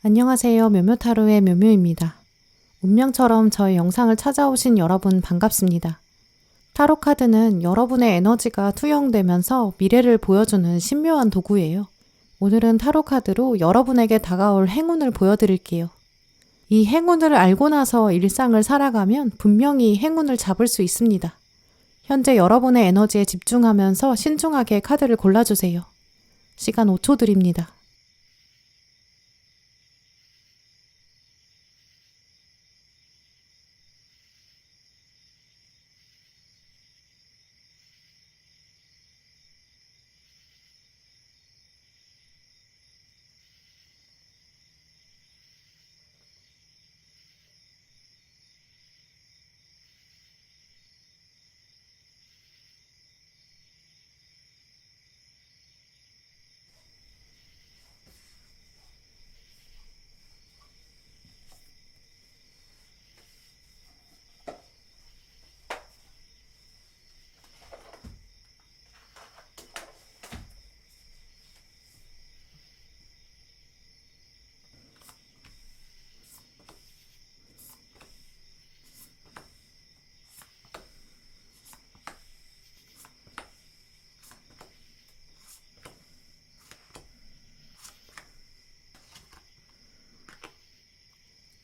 안녕하세요. 묘묘타로의 묘묘입니다. 운명처럼 저의 영상을 찾아오신 여러분 반갑습니다. 타로 카드는 여러분의 에너지가 투영되면서 미래를 보여주는 신묘한 도구예요. 오늘은 타로 카드로 여러분에게 다가올 행운을 보여드릴게요. 이 행운을 알고 나서 일상을 살아가면 분명히 행운을 잡을 수 있습니다. 현재 여러분의 에너지에 집중하면서 신중하게 카드를 골라주세요. 시간 5초 드립니다.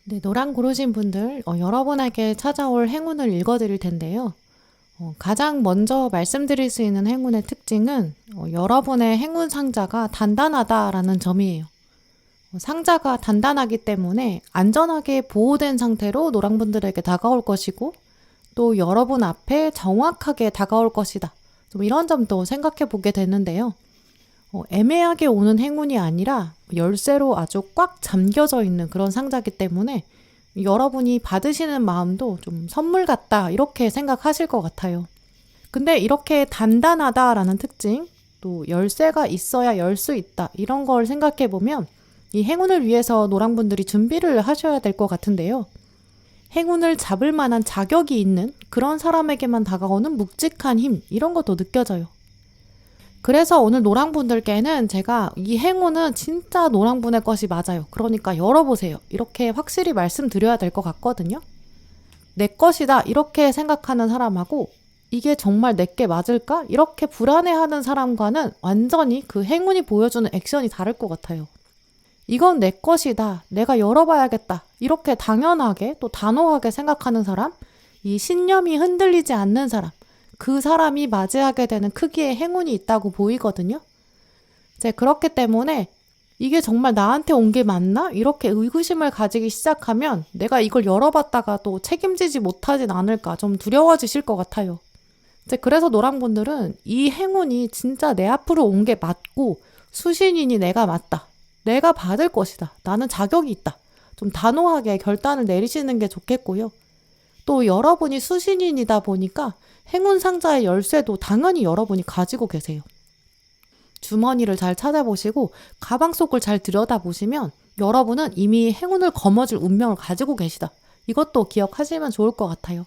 네, 노랑 고르신 분들, 여러분에게 찾아올 행운을 읽어드릴 텐데요. 가장 먼저 말씀드릴 수 있는 행운의 특징은 여러분의 행운 상자가 단단하다라는 점이에요. 상자가 단단하기 때문에 안전하게 보호된 상태로 노랑분들에게 다가올 것이고 또 여러분 앞에 정확하게 다가올 것이다. 좀 이런 점도 생각해 보게 되는데요. 애매하게 오는 행운이 아니라 열쇠로 아주 꽉 잠겨져 있는 그런 상자이기 때문에 여러분이 받으시는 마음도 좀 선물 같다 이렇게 생각하실 것 같아요. 근데 이렇게 단단하다라는 특징, 또 열쇠가 있어야 열 수 있다 이런 걸 생각해 보면 이 행운을 위해서 노랑분들이 준비를 하셔야 될 것 같은데요. 행운을 잡을 만한 자격이 있는 그런 사람에게만 다가오는 묵직한 힘 이런 것도 느껴져요. 그래서 오늘 노랑분들께는 제가 이 행운은 진짜 노랑분의 것이 맞아요. 그러니까 열어보세요. 이렇게 확실히 말씀드려야 될 것 같거든요. 내 것이다 이렇게 생각하는 사람하고 이게 정말 내게 맞을까? 이렇게 불안해하는 사람과는 완전히 그 행운이 보여주는 액션이 다를 것 같아요. 이건 내 것이다. 내가 열어봐야겠다. 이렇게 당연하게 또 단호하게 생각하는 사람, 이 신념이 흔들리지 않는 사람, 그 사람이 맞이하게 되는 크기의 행운이 있다고 보이거든요. 이제 그렇기 때문에 이게 정말 나한테 온 게 맞나? 이렇게 의구심을 가지기 시작하면 내가 이걸 열어봤다가 또 책임지지 못하진 않을까 좀 두려워지실 것 같아요. 이제 그래서 노랑분들은 이 행운이 진짜 내 앞으로 온 게 맞고 수신인이 내가 맞다. 내가 받을 것이다. 나는 자격이 있다. 좀 단호하게 결단을 내리시는 게 좋겠고요. 또 여러분이 수신인이다 보니까 행운 상자의 열쇠도 당연히 여러분이 가지고 계세요. 주머니를 잘 찾아보시고 가방 속을 잘 들여다보시면 여러분은 이미 행운을 거머쥘 운명을 가지고 계시다. 이것도 기억하시면 좋을 것 같아요.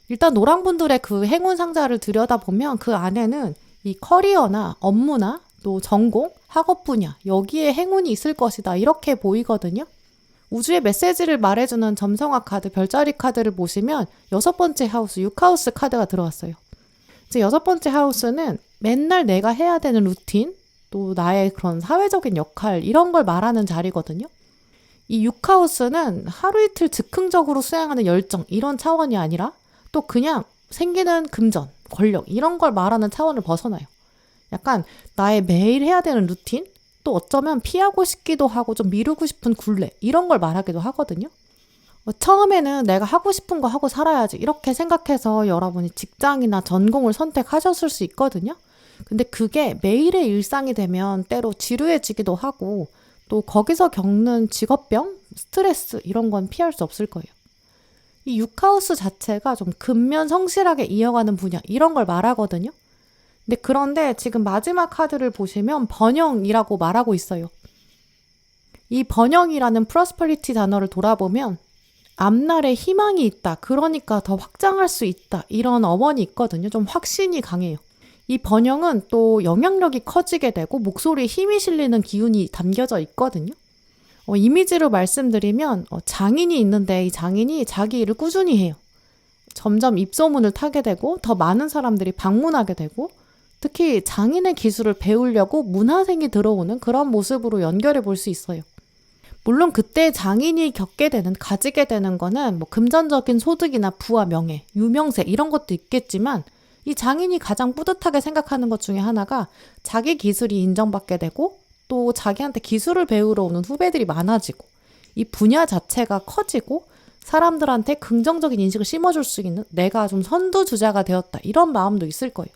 일단 노랑분들의 그 행운 상자를 들여다보면 그 안에는 이 커리어나 업무나 또 전공, 학업 분야 여기에 행운이 있을 것이다. 이렇게 보이거든요. 우주의 메시지를 말해주는 점성학 카드, 별자리 카드를 보시면 6번째 하우스, 6하우스 카드가 들어왔어요. 이제 6번째 하우스는 맨날 내가 해야 되는 루틴, 또 나의 그런 사회적인 역할 이런 걸 말하는 자리거든요. 이 6하우스는 하루 이틀 즉흥적으로 수행하는 열정 이런 차원이 아니라 또 그냥 생기는 금전, 권력 이런 걸 말하는 차원을 벗어나요. 약간 나의 매일 해야 되는 루틴? 또 어쩌면 피하고 싶기도 하고 좀 미루고 싶은 굴레 이런 걸 말하기도 하거든요. 처음에는 내가 하고 싶은 거 하고 살아야지 이렇게 생각해서 여러분이 직장이나 전공을 선택하셨을 수 있거든요. 근데 그게 매일의 일상이 되면 때로 지루해지기도 하고 또 거기서 겪는 직업병, 스트레스 이런 건 피할 수 없을 거예요. 이 6하우스 자체가 좀 근면 성실하게 이어가는 분야 이런 걸 말하거든요. 근데 그런데 지금 마지막 카드를 보시면 번영이라고 말하고 있어요. 이 번영이라는 프로스퍼리티 단어를 돌아보면 앞날에 희망이 있다. 그러니까 더 확장할 수 있다. 이런 어원이 있거든요. 좀 확신이 강해요. 이 번영은 또 영향력이 커지게 되고 목소리에 힘이 실리는 기운이 담겨져 있거든요. 이미지로 말씀드리면 장인이 있는데 이 장인이 자기 일을 꾸준히 해요. 점점 입소문을 타게 되고 더 많은 사람들이 방문하게 되고 특히 장인의 기술을 배우려고 문화생이 들어오는 그런 모습으로 연결해 볼 수 있어요. 물론 그때 장인이 가지게 되는 거는 뭐 금전적인 소득이나 부와 명예, 유명세 이런 것도 있겠지만 이 장인이 가장 뿌듯하게 생각하는 것 중에 하나가 자기 기술이 인정받게 되고 또 자기한테 기술을 배우러 오는 후배들이 많아지고 이 분야 자체가 커지고 사람들한테 긍정적인 인식을 심어줄 수 있는 내가 좀 선두주자가 되었다 이런 마음도 있을 거예요.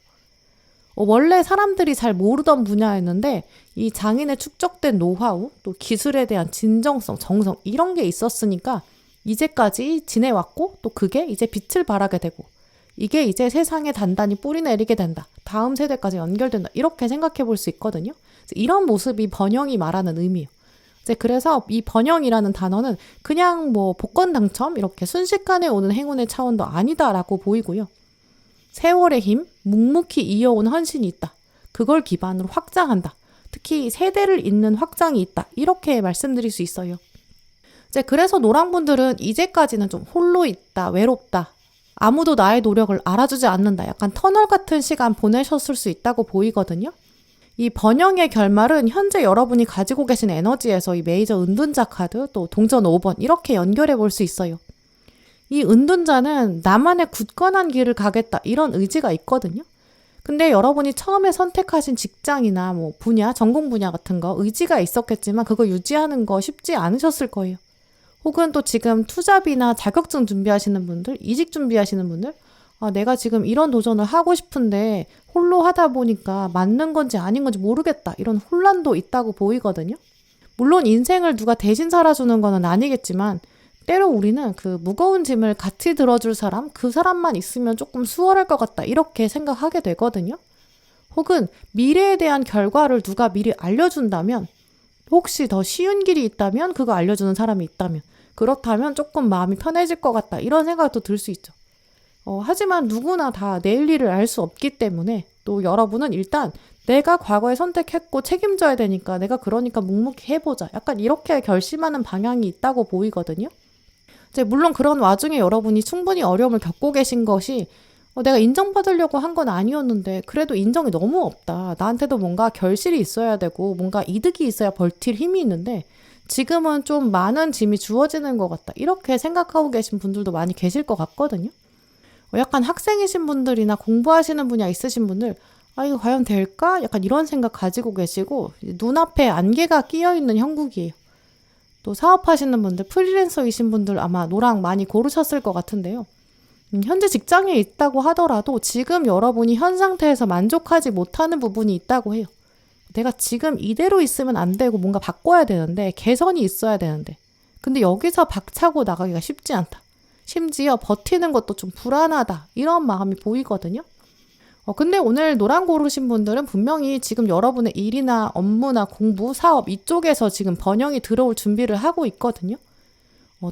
원래 사람들이 잘 모르던 분야였는데 이 장인의 축적된 노하우 또 기술에 대한 진정성, 정성 이런 게 있었으니까 이제까지 지내왔고 또 그게 이제 빛을 발하게 되고 이게 이제 세상에 단단히 뿌리 내리게 된다. 다음 세대까지 연결된다. 이렇게 생각해 볼 수 있거든요. 이런 모습이 번영이 말하는 의미예요. 그래서 이 번영이라는 단어는 그냥 뭐 복권 당첨 이렇게 순식간에 오는 행운의 차원도 아니다라고 보이고요. 세월의 힘, 묵묵히 이어온 헌신이 있다. 그걸 기반으로 확장한다. 특히 세대를 잇는 확장이 있다. 이렇게 말씀드릴 수 있어요. 그래서 노랑분들은 이제까지는 좀 홀로 있다, 외롭다. 아무도 나의 노력을 알아주지 않는다. 약간 터널 같은 시간 보내셨을 수 있다고 보이거든요. 이 번영의 결말은 현재 여러분이 가지고 계신 에너지에서 이 메이저 은둔자 카드 또 동전 5번 이렇게 연결해 볼 수 있어요. 이 은둔자는 나만의 굳건한 길을 가겠다 이런 의지가 있거든요. 근데 여러분이 처음에 선택하신 직장이나 뭐 분야, 전공 분야 같은 거 의지가 있었겠지만 그거 유지하는 거 쉽지 않으셨을 거예요. 혹은 또 지금 투잡이나 자격증 준비하시는 분들, 이직 준비하시는 분들 내가 지금 이런 도전을 하고 싶은데 홀로 하다 보니까 맞는 건지 아닌 건지 모르겠다. 이런 혼란도 있다고 보이거든요. 물론 인생을 누가 대신 살아주는 건 아니겠지만 때로 우리는 그 무거운 짐을 같이 들어줄 사람, 그 사람만 있으면 조금 수월할 것 같다. 이렇게 생각하게 되거든요. 혹은 미래에 대한 결과를 누가 미리 알려준다면 혹시 더 쉬운 길이 있다면 그거 알려주는 사람이 있다면 그렇다면 조금 마음이 편해질 것 같다. 이런 생각도 들 수 있죠. 하지만 누구나 다 내일 일을 알 수 없기 때문에 또 여러분은 일단 내가 과거에 선택했고 책임져야 되니까 내가 그러니까 묵묵히 해보자. 약간 이렇게 결심하는 방향이 있다고 보이거든요. 물론 그런 와중에 여러분이 충분히 어려움을 겪고 계신 것이 내가 인정받으려고 한 건 아니었는데 그래도 인정이 너무 없다. 나한테도 뭔가 결실이 있어야 되고 뭔가 이득이 있어야 버틸 힘이 있는데 지금은 좀 많은 짐이 주어지는 것 같다. 이렇게 생각하고 계신 분들도 많이 계실 것 같거든요. 약간 학생이신 분들이나 공부하시는 분야 있으신 분들 이거 과연 될까? 약간 이런 생각 가지고 계시고 눈앞에 안개가 끼어있는 형국이에요. 또 사업하시는 분들, 프리랜서이신 분들 아마 노랑 많이 고르셨을 것 같은데요. 현재 직장에 있다고 하더라도 지금 여러분이 현 상태에서 만족하지 못하는 부분이 있다고 해요. 내가 지금 이대로 있으면 안 되고 뭔가 바꿔야 되는데 개선이 있어야 되는데 근데 여기서 박차고 나가기가 쉽지 않다. 심지어 버티는 것도 좀 불안하다. 이런 마음이 보이거든요. 근데 오늘 노랑 고르신 분들은 분명히 지금 여러분의 일이나 업무나 공부, 사업 이쪽에서 지금 번영이 들어올 준비를 하고 있거든요.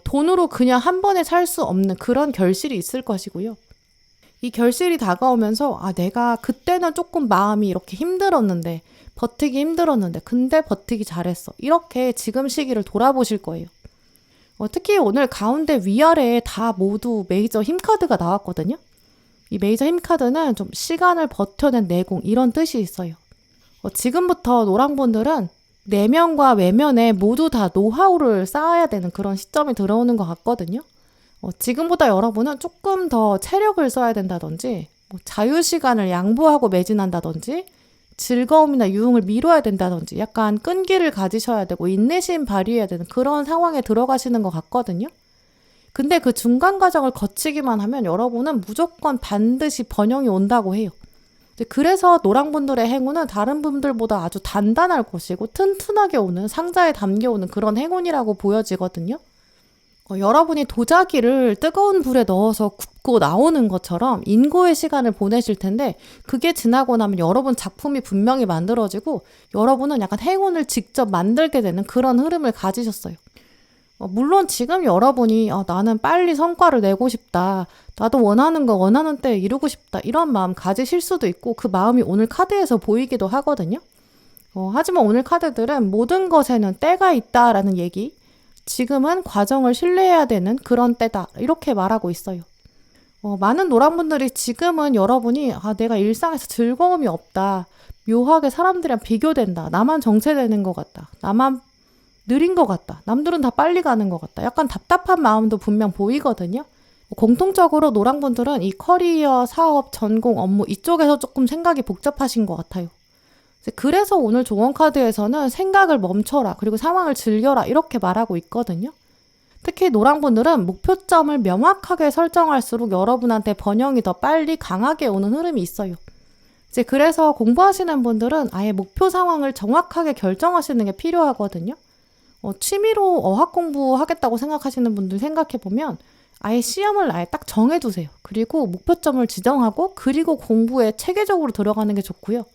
돈으로 그냥 한 번에 살 수 없는 그런 결실이 있을 것이고요. 이 결실이 다가오면서 내가 그때는 조금 마음이 이렇게 힘들었는데 버티기 힘들었는데 근데 버티기 잘했어. 이렇게 지금 시기를 돌아보실 거예요. 특히 오늘 가운데 위아래에 다 모두 메이저 힘카드가 나왔거든요. 이 메이저 힘카드는 좀 시간을 버텨낸 내공 이런 뜻이 있어요. 지금부터 노랑분들은 내면과 외면에 모두 다 노하우를 쌓아야 되는 그런 시점이 들어오는 것 같거든요. 지금보다 여러분은 조금 더 체력을 써야 된다든지 자유시간을 양보하고 매진한다든지 즐거움이나 유흥을 미뤄야 된다든지 약간 끈기를 가지셔야 되고 인내심 발휘해야 되는 그런 상황에 들어가시는 것 같거든요. 근데 그 중간 과정을 거치기만 하면 여러분은 무조건 반드시 번영이 온다고 해요. 그래서 노랑분들의 행운은 다른 분들보다 아주 단단할 것이고 튼튼하게 오는 상자에 담겨오는 그런 행운이라고 보여지거든요. 여러분이 도자기를 뜨거운 불에 넣어서 굽고 나오는 것처럼 인고의 시간을 보내실 텐데 그게 지나고 나면 여러분 작품이 분명히 만들어지고 여러분은 약간 행운을 직접 만들게 되는 그런 흐름을 가지셨어요. 물론 지금 여러분이 나는 빨리 성과를 내고 싶다. 나도 원하는 거 원하는 때에 이루고 싶다. 이런 마음 가지실 수도 있고 그 마음이 오늘 카드에서 보이기도 하거든요. 하지만 오늘 카드들은 모든 것에는 때가 있다라는 얘기, 지금은 과정을 신뢰해야 되는 그런 때다, 이렇게 말하고 있어요. 많은 노랑분들이 지금은 여러분이 내가 일상에서 즐거움이 없다, 묘하게 사람들이랑 비교된다, 나만 정체되는 것 같다, 나만 느린 것 같다, 남들은 다 빨리 가는 것 같다, 약간 답답한 마음도 분명 보이거든요. 공통적으로 노랑분들은 이 커리어, 사업, 전공, 업무 이쪽에서 조금 생각이 복잡하신 것 같아요. 그래서 오늘 조언 카드에서는 생각을 멈춰라, 그리고 상황을 즐겨라, 이렇게 말하고 있거든요. 특히 노랑분들은 목표점을 명확하게 설정할수록 여러분한테 번영이 더 빨리 강하게 오는 흐름이 있어요. 그래서 공부하시는 분들은 아예 목표 상황을 정확하게 결정하시는 게 필요하거든요. 취미로 어학 공부하겠다고 생각하시는 분들 생각해보면 아예 시험을 아예 딱 정해두세요. 그리고 목표점을 지정하고 그리고 공부에 체계적으로 들어가는 게 좋고요.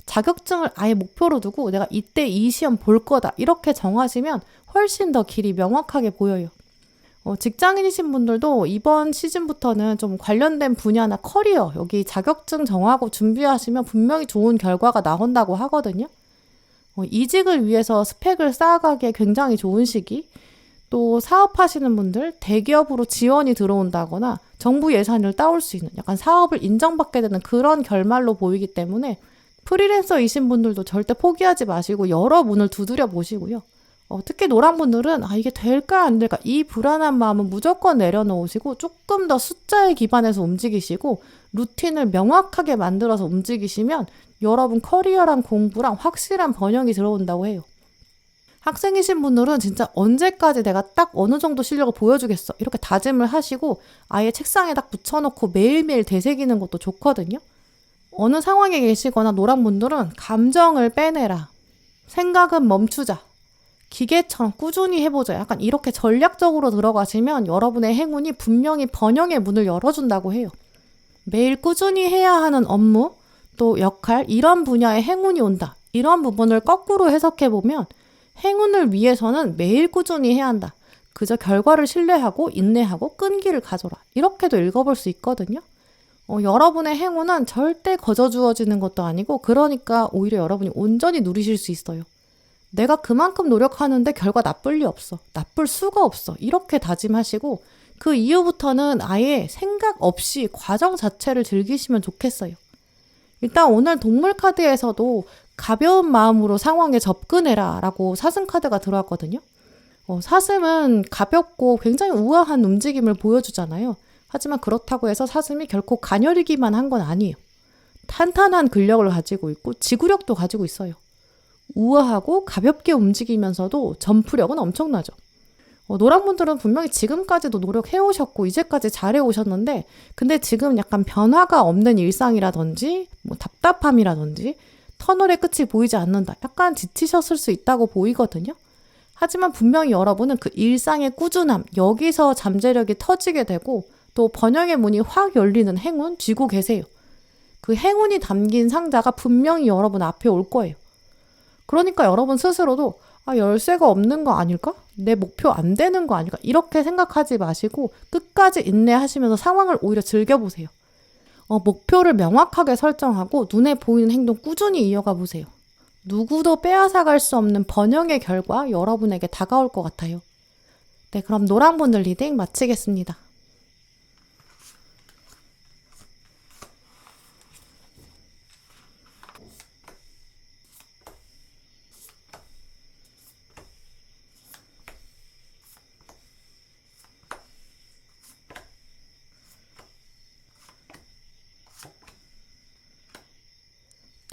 자격증을 아예 목표로 두고 내가 이때 이 시험 볼 거다, 이렇게 정하시면 훨씬 더 길이 명확하게 보여요. 직장인이신 분들도 이번 시즌부터는 좀 관련된 분야나 커리어, 여기 자격증 정하고 준비하시면 분명히 좋은 결과가 나온다고 하거든요. 이직을 위해서 스펙을 쌓아가기에 굉장히 좋은 시기, 또 사업하시는 분들, 대기업으로 지원이 들어온다거나 정부 예산을 따올 수 있는, 약간 사업을 인정받게 되는 그런 결말로 보이기 때문에 프리랜서이신 분들도 절대 포기하지 마시고 여러 문을 두드려 보시고요. 특히 노랑분들은 이게 될까 안 될까, 이 불안한 마음은 무조건 내려놓으시고 조금 더 숫자에 기반해서 움직이시고 루틴을 명확하게 만들어서 움직이시면 여러분 커리어랑 공부랑 확실한 번영이 들어온다고 해요. 학생이신 분들은 진짜 언제까지 내가 딱 어느 정도 실력을 보여주겠어, 이렇게 다짐을 하시고 아예 책상에 딱 붙여놓고 매일매일 되새기는 것도 좋거든요. 어느 상황에 계시거나 노랑분들은 감정을 빼내라, 생각은 멈추자, 기계처럼 꾸준히 해보자, 약간 이렇게 전략적으로 들어가시면 여러분의 행운이 분명히 번영의 문을 열어준다고 해요. 매일 꾸준히 해야 하는 업무, 또 역할, 이런 분야에 행운이 온다, 이런 부분을 거꾸로 해석해보면 행운을 위해서는 매일 꾸준히 해야 한다, 그저 결과를 신뢰하고 인내하고 끈기를 가져라, 이렇게도 읽어볼 수 있거든요. 여러분의 행운은 절대 거저 주어지는 것도 아니고, 그러니까 오히려 여러분이 온전히 누리실 수 있어요. 내가 그만큼 노력하는데 결과 나쁠 리 없어, 나쁠 수가 없어, 이렇게 다짐하시고 그 이후부터는 아예 생각 없이 과정 자체를 즐기시면 좋겠어요. 일단 오늘 동물 카드에서도 가벼운 마음으로 상황에 접근해라 라고 사슴 카드가 들어왔거든요. 사슴은 가볍고 굉장히 우아한 움직임을 보여주잖아요. 하지만 그렇다고 해서 사슴이 결코 가녀리기만 한 건 아니에요. 탄탄한 근력을 가지고 있고 지구력도 가지고 있어요. 우아하고 가볍게 움직이면서도 점프력은 엄청나죠. 노랑분들은 분명히 지금까지도 노력해오셨고 이제까지 잘해오셨는데, 근데 지금 약간 변화가 없는 일상이라든지 답답함이라든지 터널의 끝이 보이지 않는다, 약간 지치셨을 수 있다고 보이거든요. 하지만 분명히 여러분은 그 일상의 꾸준함, 여기서 잠재력이 터지게 되고 또 번영의 문이 확 열리는 행운 쥐고 계세요. 그 행운이 담긴 상자가 분명히 여러분 앞에 올 거예요. 그러니까 여러분 스스로도 열쇠가 없는 거 아닐까? 내 목표 안 되는 거 아닐까? 이렇게 생각하지 마시고 끝까지 인내하시면서 상황을 오히려 즐겨보세요. 목표를 명확하게 설정하고 눈에 보이는 행동 꾸준히 이어가 보세요. 누구도 빼앗아갈 수 없는 번영의 결과 여러분에게 다가올 것 같아요. 네, 그럼 노랑분들 리딩 마치겠습니다.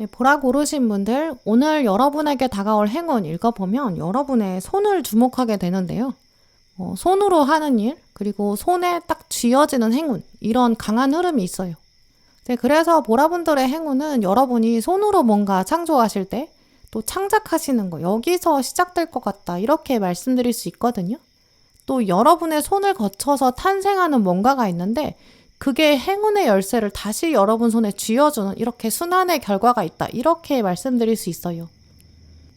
네, 보라 고르신 분들, 오늘 여러분에게 다가올 행운 읽어보면 여러분의 손을 주목하게 되는데요. 손으로 하는 일, 그리고 손에 딱 쥐어지는 행운, 이런 강한 흐름이 있어요. 네, 그래서 보라분들의 행운은 여러분이 손으로 뭔가 창조하실 때, 또 창작하시는 거, 여기서 시작될 것 같다, 이렇게 말씀드릴 수 있거든요. 또 여러분의 손을 거쳐서 탄생하는 뭔가가 있는데 그게 행운의 열쇠를 다시 여러분 손에 쥐어주는, 이렇게 순환의 결과가 있다, 이렇게 말씀드릴 수 있어요.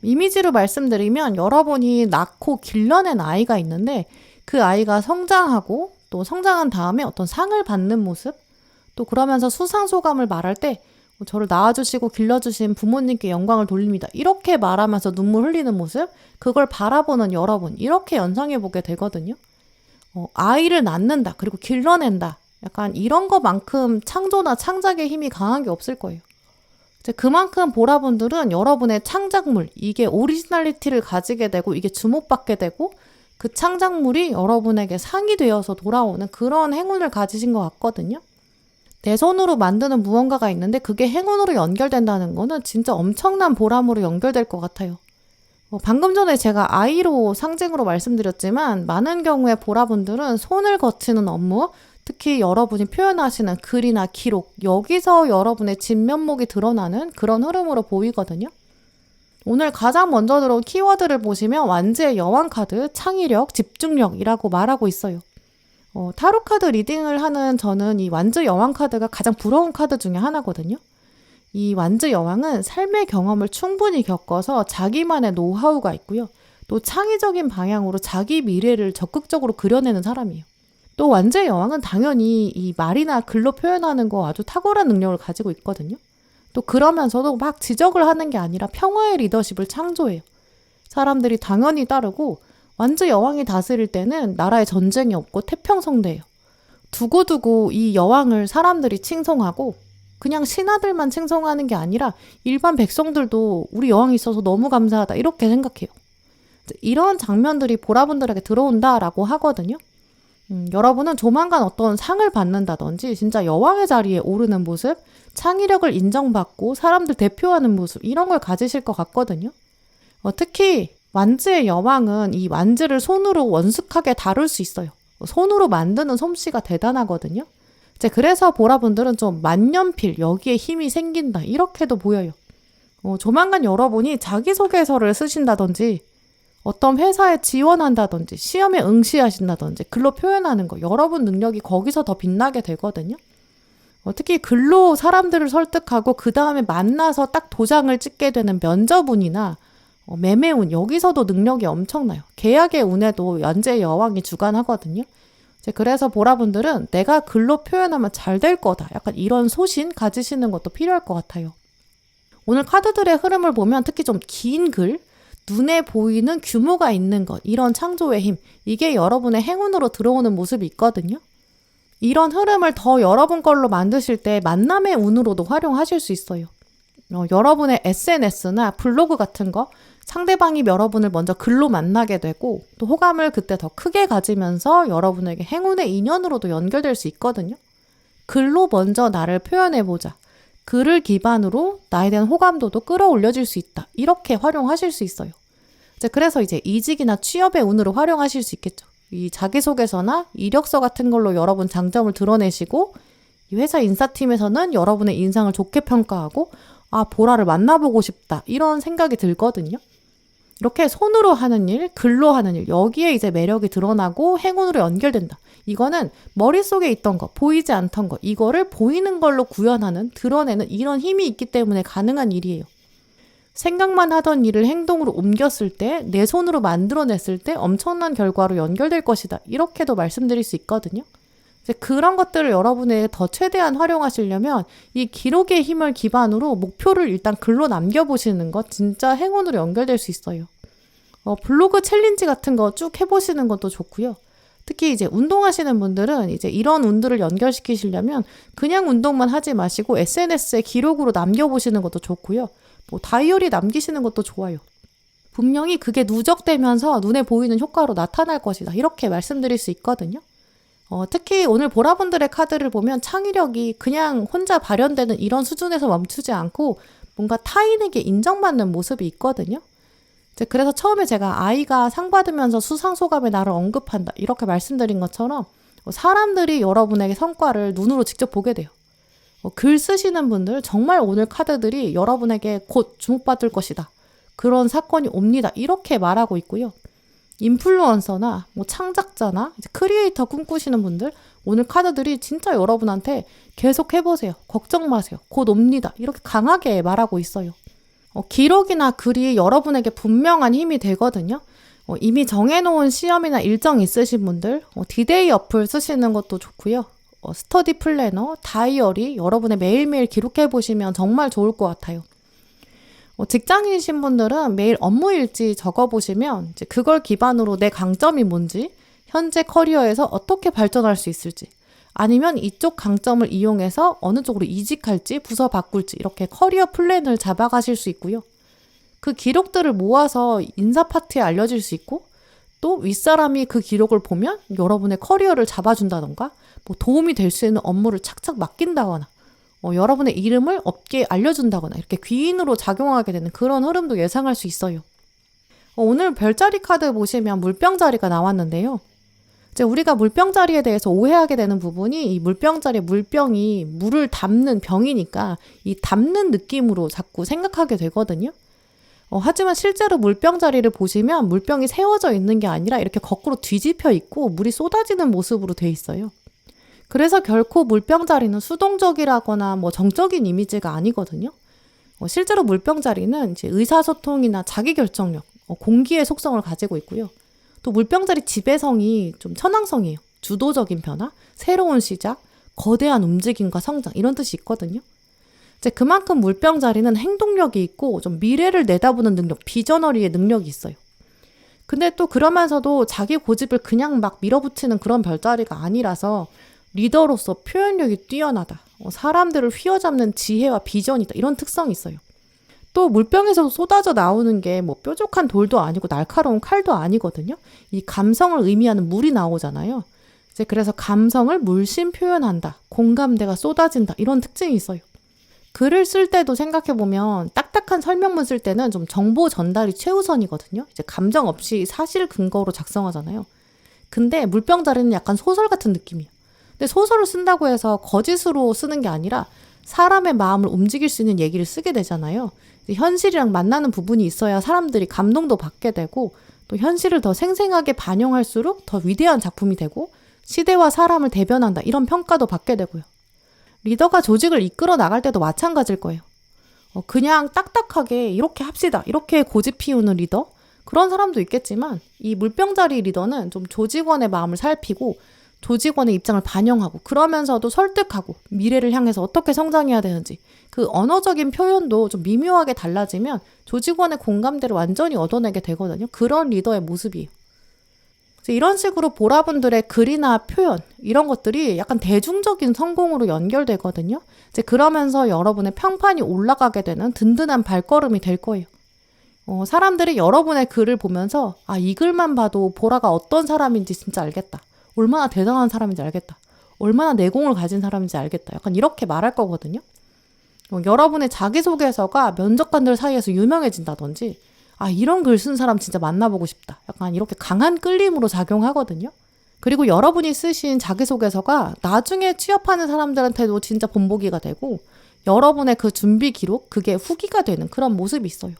이미지로 말씀드리면 여러분이 낳고 길러낸 아이가 있는데 그 아이가 성장하고 또 성장한 다음에 어떤 상을 받는 모습, 또 그러면서 수상소감을 말할 때 저를 낳아주시고 길러주신 부모님께 영광을 돌립니다. 이렇게 말하면서 눈물 흘리는 모습, 그걸 바라보는 여러분, 이렇게 연상해보게 되거든요. 아이를 낳는다, 그리고 길러낸다. 약간 이런 것만큼 창조나 창작의 힘이 강한 게 없을 거예요. 이제 그만큼 보라분들은 여러분의 창작물, 이게 오리지널리티를 가지게 되고 이게 주목받게 되고 그 창작물이 여러분에게 상이 되어서 돌아오는 그런 행운을 가지신 것 같거든요. 내 손으로 만드는 무언가가 있는데 그게 행운으로 연결된다는 거는 진짜 엄청난 보람으로 연결될 것 같아요. 방금 전에 제가 아이로 상징으로 말씀드렸지만 많은 경우에 보라분들은 손을 거치는 업무, 특히 여러분이 표현하시는 글이나 기록, 여기서 여러분의 진면목이 드러나는 그런 흐름으로 보이거든요. 오늘 가장 먼저 들어온 키워드를 보시면 완지의 여왕 카드, 창의력, 집중력이라고 말하고 있어요. 타로 카드 리딩을 하는 저는 이 완지 여왕 카드가 가장 부러운 카드 중에 하나거든요. 이 완지 여왕은 삶의 경험을 충분히 겪어서 자기만의 노하우가 있고요. 또 창의적인 방향으로 자기 미래를 적극적으로 그려내는 사람이에요. 또 완지의 여왕은 당연히 이 말이나 글로 표현하는 거 아주 탁월한 능력을 가지고 있거든요. 또 그러면서도 막 지적을 하는 게 아니라 평화의 리더십을 창조해요. 사람들이 당연히 따르고 완지 여왕이 다스릴 때는 나라에 전쟁이 없고 태평성대예요. 두고두고 이 여왕을 사람들이 칭송하고 그냥 신하들만 칭송하는 게 아니라 일반 백성들도 우리 여왕이 있어서 너무 감사하다 이렇게 생각해요. 이런 장면들이 보라분들에게 들어온다라고 하거든요. 여러분은 조만간 어떤 상을 받는다든지 진짜 여왕의 자리에 오르는 모습, 창의력을 인정받고 사람들 대표하는 모습 이런 걸 가지실 것 같거든요. 특히 완지의 여왕은 이 완지를 손으로 원숙하게 다룰 수 있어요. 손으로 만드는 솜씨가 대단하거든요. 그래서 보라분들은 좀 만년필, 여기에 힘이 생긴다 이렇게도 보여요. 조만간 여러분이 자기소개서를 쓰신다든지 어떤 회사에 지원한다든지 시험에 응시하신다든지 글로 표현하는 거 여러분 능력이 거기서 더 빛나게 되거든요. 특히 글로 사람들을 설득하고 그 다음에 만나서 딱 도장을 찍게 되는 면접운이나 매매운 여기서도 능력이 엄청나요. 계약의 운에도 완지의 여왕이 주관하거든요. 그래서 보라분들은 내가 글로 표현하면 잘 될 거다. 약간 이런 소신 가지시는 것도 필요할 것 같아요. 오늘 카드들의 흐름을 보면 특히 좀 긴 글, 눈에 보이는 규모가 있는 것, 이런 창조의 힘, 이게 여러분의 행운으로 들어오는 모습이 있거든요. 이런 흐름을 더 여러분 걸로 만드실 때 만남의 운으로도 활용하실 수 있어요. 여러분의 SNS나 블로그 같은 거, 상대방이 여러분을 먼저 글로 만나게 되고 또 호감을 그때 더 크게 가지면서 여러분에게 행운의 인연으로도 연결될 수 있거든요. 글로 먼저 나를 표현해보자. 글을 기반으로 나에 대한 호감도도 끌어올려질 수 있다. 이렇게 활용하실 수 있어요. 그래서 이제 이직이나 취업의 운으로 활용하실 수 있겠죠. 이 자기소개서나 이력서 같은 걸로 여러분 장점을 드러내시고 이 회사 인사팀에서는 여러분의 인상을 좋게 평가하고 보라를 만나보고 싶다. 이런 생각이 들거든요. 이렇게 손으로 하는 일, 글로 하는 일, 여기에 이제 매력이 드러나고 행운으로 연결된다. 이거는 머릿속에 있던 거, 보이지 않던 거, 이거를 보이는 걸로 구현하는, 드러내는 이런 힘이 있기 때문에 가능한 일이에요. 생각만 하던 일을 행동으로 옮겼을 때, 내 손으로 만들어냈을 때 엄청난 결과로 연결될 것이다. 이렇게도 말씀드릴 수 있거든요. 그런 것들을 여러분에게 더 최대한 활용하시려면 이 기록의 힘을 기반으로 목표를 일단 글로 남겨보시는 것 진짜 행운으로 연결될 수 있어요. 블로그 챌린지 같은 거 쭉 해보시는 것도 좋고요. 특히 이제 운동하시는 분들은 이제 이런 운들을 연결시키시려면 그냥 운동만 하지 마시고 SNS에 기록으로 남겨보시는 것도 좋고요. 다이어리 남기시는 것도 좋아요. 분명히 그게 누적되면서 눈에 보이는 효과로 나타날 것이다. 이렇게 말씀드릴 수 있거든요. 특히 오늘 보라분들의 카드를 보면 창의력이 그냥 혼자 발현되는 이런 수준에서 멈추지 않고 뭔가 타인에게 인정받는 모습이 있거든요. 그래서 처음에 제가 아이가 상 받으면서 수상소감에 나를 언급한다 이렇게 말씀드린 것처럼 사람들이 여러분에게 성과를 눈으로 직접 보게 돼요. 글 쓰시는 분들 정말 오늘 카드들이 여러분에게 곧 주목받을 것이다. 그런 사건이 옵니다. 이렇게 말하고 있고요. 인플루언서나 창작자나 크리에이터 꿈꾸시는 분들 오늘 카드들이 진짜 여러분한테 계속 해보세요. 걱정 마세요. 곧 옵니다. 이렇게 강하게 말하고 있어요. 기록이나 글이 여러분에게 분명한 힘이 되거든요. 이미 정해놓은 시험이나 일정 있으신 분들 디데이 어플 쓰시는 것도 좋고요. 스터디 플래너, 다이어리 여러분의 매일매일 기록해 보시면 정말 좋을 것 같아요. 직장인이신 분들은 매일 업무 일지 적어보시면 이제 그걸 기반으로 내 강점이 뭔지, 현재 커리어에서 어떻게 발전할 수 있을지, 아니면 이쪽 강점을 이용해서 어느 쪽으로 이직할지, 부서 바꿀지 이렇게 커리어 플랜을 잡아가실 수 있고요. 그 기록들을 모아서 인사 파트에 알려질 수 있고, 또 윗사람이 그 기록을 보면 여러분의 커리어를 잡아준다던가 뭐 도움이 될 수 있는 업무를 착착 맡긴다거나 여러분의 이름을 업계에 알려준다거나 이렇게 귀인으로 작용하게 되는 그런 흐름도 예상할 수 있어요. 오늘 별자리 카드 보시면 물병자리가 나왔는데요. 이제 우리가 물병자리에 대해서 오해하게 되는 부분이 이 물병자리의 물병이 물을 담는 병이니까 이 담는 느낌으로 자꾸 생각하게 되거든요. 하지만 실제로 물병자리를 보시면 물병이 세워져 있는 게 아니라 이렇게 거꾸로 뒤집혀 있고 물이 쏟아지는 모습으로 돼 있어요. 그래서 결코 물병자리는 수동적이라거나 뭐 정적인 이미지가 아니거든요. 실제로 물병자리는 이제 의사소통이나 자기결정력, 공기의 속성을 가지고 있고요. 또 물병자리 지배성이 좀 천왕성이에요. 주도적인 변화, 새로운 시작, 거대한 움직임과 성장 이런 뜻이 있거든요. 이제 그만큼 물병자리는 행동력이 있고 좀 미래를 내다보는 능력, 비저너리의 능력이 있어요. 근데 또 그러면서도 자기 고집을 그냥 막 밀어붙이는 그런 별자리가 아니라서 리더로서 표현력이 뛰어나다, 사람들을 휘어잡는 지혜와 비전이 있다 이런 특성이 있어요. 또 물병에서 쏟아져 나오는 게 뭐 뾰족한 돌도 아니고 날카로운 칼도 아니거든요. 이 감성을 의미하는 물이 나오잖아요. 이제 그래서 감성을 물씬 표현한다, 공감대가 쏟아진다 이런 특징이 있어요. 글을 쓸 때도 생각해보면 딱딱한 설명문 쓸 때는 좀 정보 전달이 최우선이거든요. 이제 감정 없이 사실 근거로 작성하잖아요. 근데 물병자리는 약간 소설 같은 느낌이에요. 근데 소설을 쓴다고 해서 거짓으로 쓰는 게 아니라 사람의 마음을 움직일 수 있는 얘기를 쓰게 되잖아요. 현실이랑 만나는 부분이 있어야 사람들이 감동도 받게 되고 또 현실을 더 생생하게 반영할수록 더 위대한 작품이 되고 시대와 사람을 대변한다 이런 평가도 받게 되고요. 리더가 조직을 이끌어 나갈 때도 마찬가지일 거예요. 그냥 딱딱하게 이렇게 합시다 이렇게 고집 피우는 리더 그런 사람도 있겠지만 이 물병자리 리더는 좀 조직원의 마음을 살피고 조직원의 입장을 반영하고 그러면서도 설득하고 미래를 향해서 어떻게 성장해야 되는지 그 언어적인 표현도 좀 미묘하게 달라지면 조직원의 공감대를 완전히 얻어내게 되거든요. 그런 리더의 모습이에요. 이런 식으로 보라분들의 글이나 표현 이런 것들이 약간 대중적인 성공으로 연결되거든요. 이제 그러면서 여러분의 평판이 올라가게 되는 든든한 발걸음이 될 거예요. 사람들이 여러분의 글을 보면서 이 글만 봐도 보라가 어떤 사람인지 진짜 알겠다. 얼마나 대단한 사람인지 알겠다. 얼마나 내공을 가진 사람인지 알겠다. 약간 이렇게 말할 거거든요. 여러분의 자기소개서가 면접관들 사이에서 유명해진다든지 이런 글 쓴 사람 진짜 만나보고 싶다. 약간 이렇게 강한 끌림으로 작용하거든요. 그리고 여러분이 쓰신 자기소개서가 나중에 취업하는 사람들한테도 진짜 본보기가 되고 여러분의 그 준비 기록, 그게 후기가 되는 그런 모습이 있어요.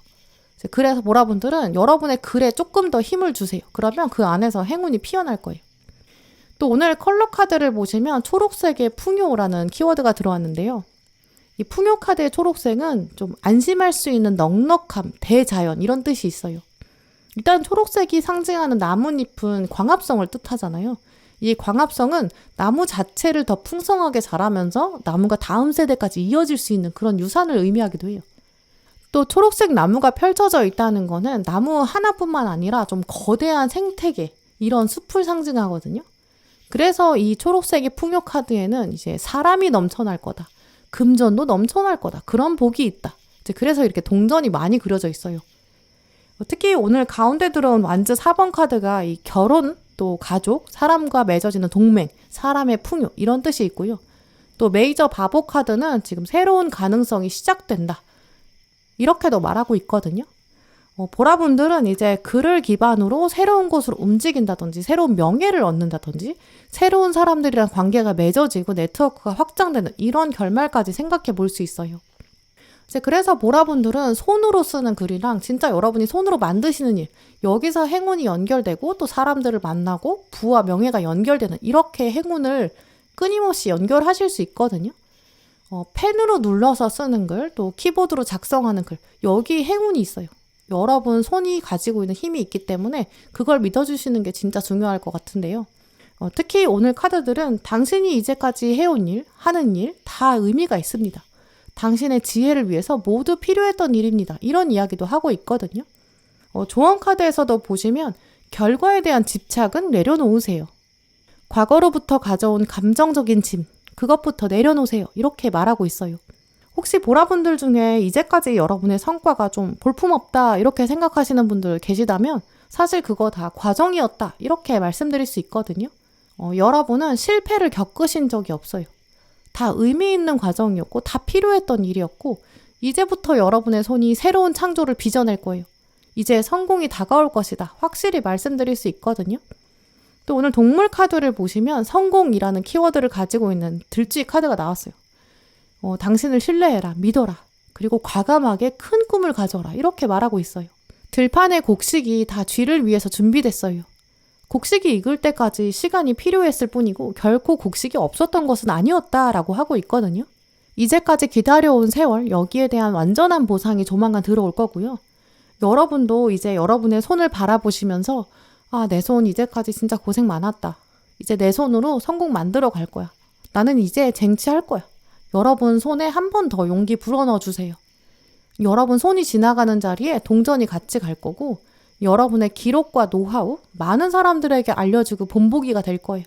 그래서 보라분들은 여러분의 글에 조금 더 힘을 주세요. 그러면 그 안에서 행운이 피어날 거예요. 또 오늘 컬러 카드를 보시면 초록색의 풍요라는 키워드가 들어왔는데요. 이 풍요 카드의 초록색은 좀 안심할 수 있는 넉넉함, 대자연 이런 뜻이 있어요. 일단 초록색이 상징하는 나뭇잎은 광합성을 뜻하잖아요. 이 광합성은 나무 자체를 더 풍성하게 자라면서 나무가 다음 세대까지 이어질 수 있는 그런 유산을 의미하기도 해요. 또 초록색 나무가 펼쳐져 있다는 거는 나무 하나뿐만 아니라 좀 거대한 생태계, 이런 숲을 상징하거든요. 그래서 이 초록색의 풍요 카드에는 이제 사람이 넘쳐날 거다. 금전도 넘쳐날 거다. 그런 복이 있다. 이제 그래서 이렇게 동전이 많이 그려져 있어요. 특히 오늘 가운데 들어온 완즈 4번 카드가 이 결혼, 또 가족, 사람과 맺어지는 동맹, 사람의 풍요 이런 뜻이 있고요. 또 메이저 바보 카드는 지금 새로운 가능성이 시작된다. 이렇게도 말하고 있거든요. 보라분들은 이제 글을 기반으로 새로운 곳으로 움직인다든지 새로운 명예를 얻는다든지 새로운 사람들이랑 관계가 맺어지고 네트워크가 확장되는 이런 결말까지 생각해 볼 수 있어요. 이제 그래서 보라분들은 손으로 쓰는 글이랑 진짜 여러분이 손으로 만드시는 일, 여기서 행운이 연결되고 또 사람들을 만나고 부와 명예가 연결되는 이렇게 행운을 끊임없이 연결하실 수 있거든요. 펜으로 눌러서 쓰는 글, 또 키보드로 작성하는 글, 여기 행운이 있어요. 여러분 손이 가지고 있는 힘이 있기 때문에 그걸 믿어주시는 게 진짜 중요할 것 같은데요. 특히 오늘 카드들은 당신이 이제까지 해온 일, 하는 일 다 의미가 있습니다. 당신의 지혜를 위해서 모두 필요했던 일입니다. 이런 이야기도 하고 있거든요. 조언 카드에서도 보시면 결과에 대한 집착은 내려놓으세요. 과거로부터 가져온 감정적인 짐, 그것부터 내려놓으세요. 이렇게 말하고 있어요. 혹시 보라분들 중에 이제까지 여러분의 성과가 좀 볼품없다 이렇게 생각하시는 분들 계시다면 사실 그거 다 과정이었다 이렇게 말씀드릴 수 있거든요. 여러분은 실패를 겪으신 적이 없어요. 다 의미 있는 과정이었고 다 필요했던 일이었고 이제부터 여러분의 손이 새로운 창조를 빚어낼 거예요. 이제 성공이 다가올 것이다. 확실히 말씀드릴 수 있거든요. 또 오늘 동물 카드를 보시면 성공이라는 키워드를 가지고 있는 들쥐 카드가 나왔어요. 당신을 신뢰해라, 믿어라, 그리고 과감하게 큰 꿈을 가져라 이렇게 말하고 있어요. 들판의 곡식이 다 쥐를 위해서 준비됐어요. 곡식이 익을 때까지 시간이 필요했을 뿐이고 결코 곡식이 없었던 것은 아니었다라고 하고 있거든요. 이제까지 기다려온 세월, 여기에 대한 완전한 보상이 조만간 들어올 거고요. 여러분도 이제 여러분의 손을 바라보시면서 내 손 이제까지 진짜 고생 많았다. 이제 내 손으로 성공 만들어 갈 거야. 나는 이제 쟁취할 거야. 여러분 손에 한 번 더 용기 불어넣어 주세요. 여러분 손이 지나가는 자리에 동전이 같이 갈 거고 여러분의 기록과 노하우 많은 사람들에게 알려주고 본보기가 될 거예요.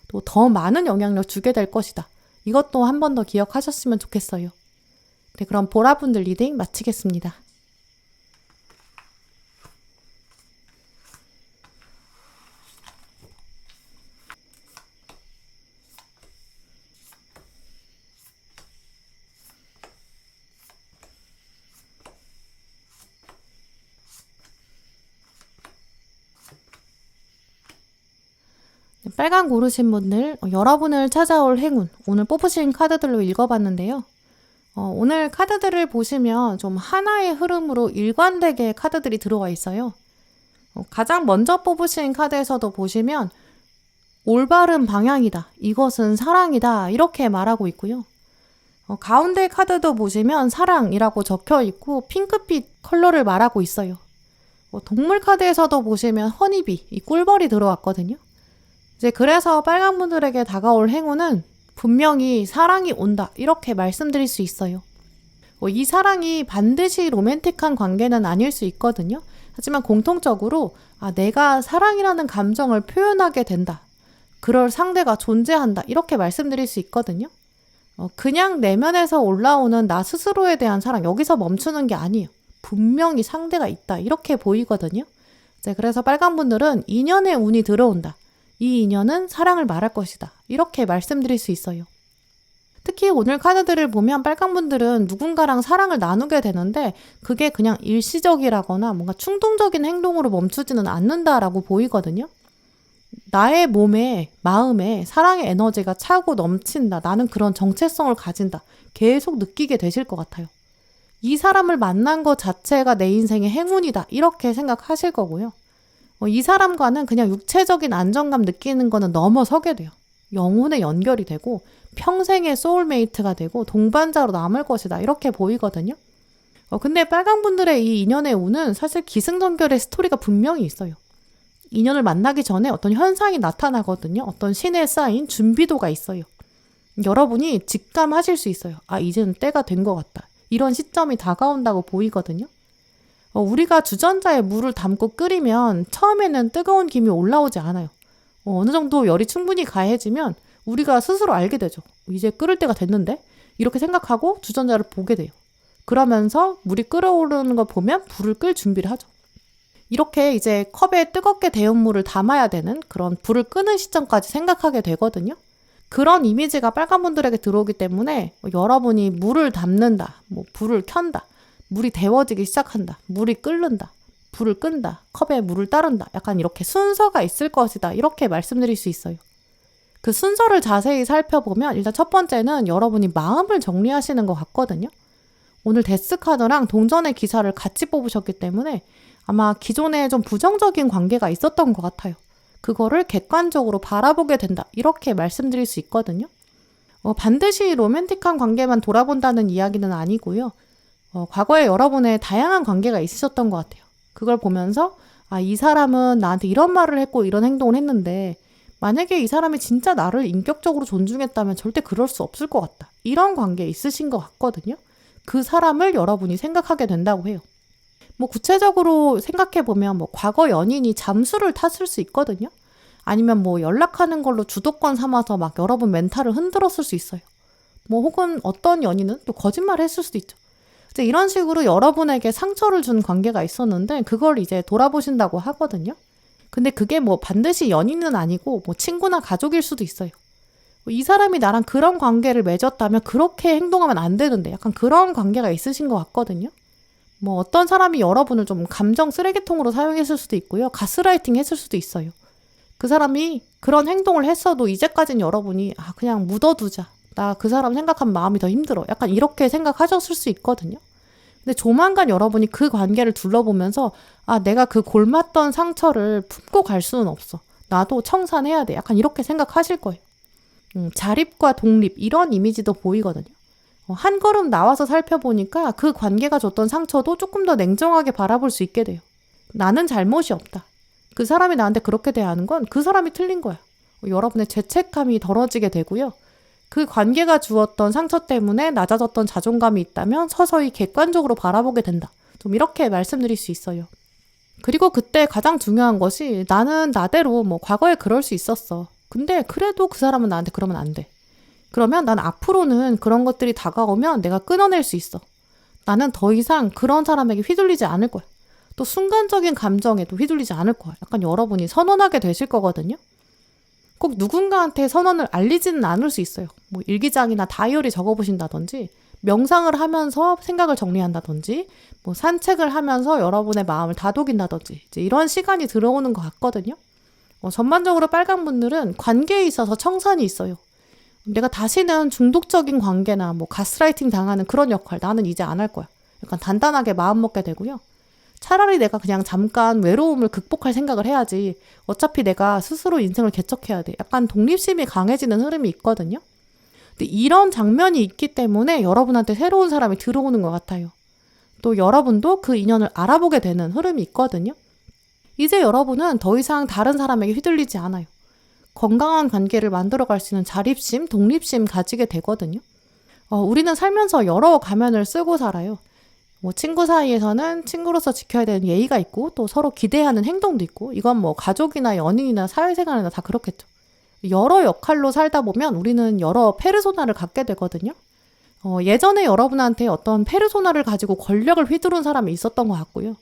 또 더 많은 영향력 주게 될 것이다. 이것도 한 번 더 기억하셨으면 좋겠어요. 네, 그럼 보라분들 리딩 마치겠습니다. 빨강 고르신 분들 여러분을 찾아올 행운 오늘 뽑으신 카드들로 읽어봤는데요. 오늘 카드들을 보시면 좀 하나의 흐름으로 일관되게 카드들이 들어와 있어요. 가장 먼저 뽑으신 카드에서도 보시면 올바른 방향이다. 이것은 사랑이다. 이렇게 말하고 있고요. 가운데 카드도 보시면 사랑이라고 적혀 있고 핑크빛 컬러를 말하고 있어요. 동물 카드에서도 보시면 허니비, 이 꿀벌이 들어왔거든요. 이제 그래서 빨간 분들에게 다가올 행운은 분명히 사랑이 온다. 이렇게 말씀드릴 수 있어요. 이 사랑이 반드시 로맨틱한 관계는 아닐 수 있거든요. 하지만 공통적으로 내가 사랑이라는 감정을 표현하게 된다. 그럴 상대가 존재한다. 이렇게 말씀드릴 수 있거든요. 그냥 내면에서 올라오는 나 스스로에 대한 사랑 여기서 멈추는 게 아니에요. 분명히 상대가 있다. 이렇게 보이거든요. 이제 그래서 빨간 분들은 인연의 운이 들어온다. 이 인연은 사랑을 말할 것이다. 이렇게 말씀드릴 수 있어요. 특히 오늘 카드들을 보면 빨간 분들은 누군가랑 사랑을 나누게 되는데 그게 그냥 일시적이라거나 뭔가 충동적인 행동으로 멈추지는 않는다라고 보이거든요. 나의 몸에, 마음에 사랑의 에너지가 차고 넘친다. 나는 그런 정체성을 가진다. 계속 느끼게 되실 것 같아요. 이 사람을 만난 것 자체가 내 인생의 행운이다. 이렇게 생각하실 거고요. 이 사람과는 그냥 육체적인 안정감 느끼는 거는 넘어서게 돼요. 영혼의 연결이 되고 평생의 소울메이트가 되고 동반자로 남을 것이다. 이렇게 보이거든요. 근데 빨간 분들의 이 인연의 운은 사실 기승전결의 스토리가 분명히 있어요. 인연을 만나기 전에 어떤 현상이 나타나거든요. 어떤 신의 사인, 준비도가 있어요. 여러분이 직감하실 수 있어요. 이제는 때가 된 것 같다. 이런 시점이 다가온다고 보이거든요. 우리가 주전자에 물을 담고 끓이면 처음에는 뜨거운 김이 올라오지 않아요. 어느 정도 열이 충분히 가해지면 우리가 스스로 알게 되죠. 이제 끓을 때가 됐는데? 이렇게 생각하고 주전자를 보게 돼요. 그러면서 물이 끓어오르는 거 보면 불을 끌 준비를 하죠. 이렇게 이제 컵에 뜨겁게 데운 물을 담아야 되는 그런 불을 끄는 시점까지 생각하게 되거든요. 그런 이미지가 빨간 분들에게 들어오기 때문에 여러분이 물을 담는다, 불을 켠다, 물이 데워지기 시작한다. 물이 끓는다. 불을 끈다. 컵에 물을 따른다. 약간 이렇게 순서가 있을 것이다. 이렇게 말씀드릴 수 있어요. 그 순서를 자세히 살펴보면 일단 첫 번째는 여러분이 마음을 정리하시는 것 같거든요. 오늘 데스 카드랑 동전의 기사를 같이 뽑으셨기 때문에 아마 기존에 좀 부정적인 관계가 있었던 것 같아요. 그거를 객관적으로 바라보게 된다. 이렇게 말씀드릴 수 있거든요. 반드시 로맨틱한 관계만 돌아본다는 이야기는 아니고요. 과거에 여러분의 다양한 관계가 있으셨던 것 같아요. 그걸 보면서 이 사람은 나한테 이런 말을 했고 이런 행동을 했는데 만약에 이 사람이 진짜 나를 인격적으로 존중했다면 절대 그럴 수 없을 것 같다. 이런 관계에 있으신 것 같거든요. 그 사람을 여러분이 생각하게 된다고 해요. 뭐 구체적으로 생각해보면 뭐 과거 연인이 잠수를 탔을 수 있거든요. 아니면 뭐 연락하는 걸로 주도권 삼아서 막 여러분 멘탈을 흔들었을 수 있어요. 뭐 혹은 어떤 연인은 또 거짓말을 했을 수도 있죠. 이제 이런 식으로 여러분에게 상처를 준 관계가 있었는데 그걸 이제 돌아보신다고 하거든요. 근데 그게 뭐 반드시 연인은 아니고 뭐 친구나 가족일 수도 있어요. 이 사람이 나랑 그런 관계를 맺었다면 그렇게 행동하면 안 되는데 약간 그런 관계가 있으신 것 같거든요. 뭐 어떤 사람이 여러분을 좀 감정 쓰레기통으로 사용했을 수도 있고요. 가스라이팅 했을 수도 있어요. 그 사람이 그런 행동을 했어도 이제까지는 여러분이 그냥 묻어두자. 나 그 사람 생각하면 마음이 더 힘들어. 약간 이렇게 생각하셨을 수 있거든요. 근데 조만간 여러분이 그 관계를 둘러보면서 내가 그 골맞던 상처를 품고 갈 수는 없어. 나도 청산해야 돼. 약간 이렇게 생각하실 거예요. 자립과 독립 이런 이미지도 보이거든요. 한 걸음 나와서 살펴보니까 그 관계가 줬던 상처도 조금 더 냉정하게 바라볼 수 있게 돼요. 나는 잘못이 없다. 그 사람이 나한테 그렇게 대하는 건 그 사람이 틀린 거야. 여러분의 죄책감이 덜어지게 되고요. 그 관계가 주었던 상처 때문에 낮아졌던 자존감이 있다면 서서히 객관적으로 바라보게 된다. 좀 이렇게 말씀드릴 수 있어요. 그리고 그때 가장 중요한 것이 나는 나대로 뭐 과거에 그럴 수 있었어. 근데 그래도 그 사람은 나한테 그러면 안 돼. 그러면 난 앞으로는 그런 것들이 다가오면 내가 끊어낼 수 있어. 나는 더 이상 그런 사람에게 휘둘리지 않을 거야. 또 순간적인 감정에도 휘둘리지 않을 거야. 약간 여러분이 선언하게 되실 거거든요. 꼭 누군가한테 선언을 알리지는 않을 수 있어요. 뭐 일기장이나 다이어리 적어보신다든지 명상을 하면서 생각을 정리한다든지 뭐 산책을 하면서 여러분의 마음을 다독인다든지 이제 이런 시간이 들어오는 것 같거든요. 전반적으로 빨간 분들은 관계에 있어서 청산이 있어요. 내가 다시는 중독적인 관계나 뭐 가스라이팅 당하는 그런 역할 나는 이제 안 할 거야. 약간 단단하게 마음 먹게 되고요. 차라리 내가 그냥 잠깐 외로움을 극복할 생각을 해야지. 어차피 내가 스스로 인생을 개척해야 돼. 약간 독립심이 강해지는 흐름이 있거든요. 근데 이런 장면이 있기 때문에 여러분한테 새로운 사람이 들어오는 것 같아요. 또 여러분도 그 인연을 알아보게 되는 흐름이 있거든요. 이제 여러분은 더 이상 다른 사람에게 휘둘리지 않아요. 건강한 관계를 만들어갈 수 있는 자립심, 독립심 가지게 되거든요. 우리는 살면서 여러 가면을 쓰고 살아요. 뭐 친구 사이에서는 친구로서 지켜야 되는 예의가 있고 또 서로 기대하는 행동도 있고 이건 뭐 가족이나 연인이나 사회생활이나 다 그렇겠죠. 여러 역할로 살다 보면 우리는 여러 페르소나를 갖게 되거든요. 예전에 여러분한테 어떤 페르소나를 가지고 권력을 휘두른 사람이 있었던 것 같고요.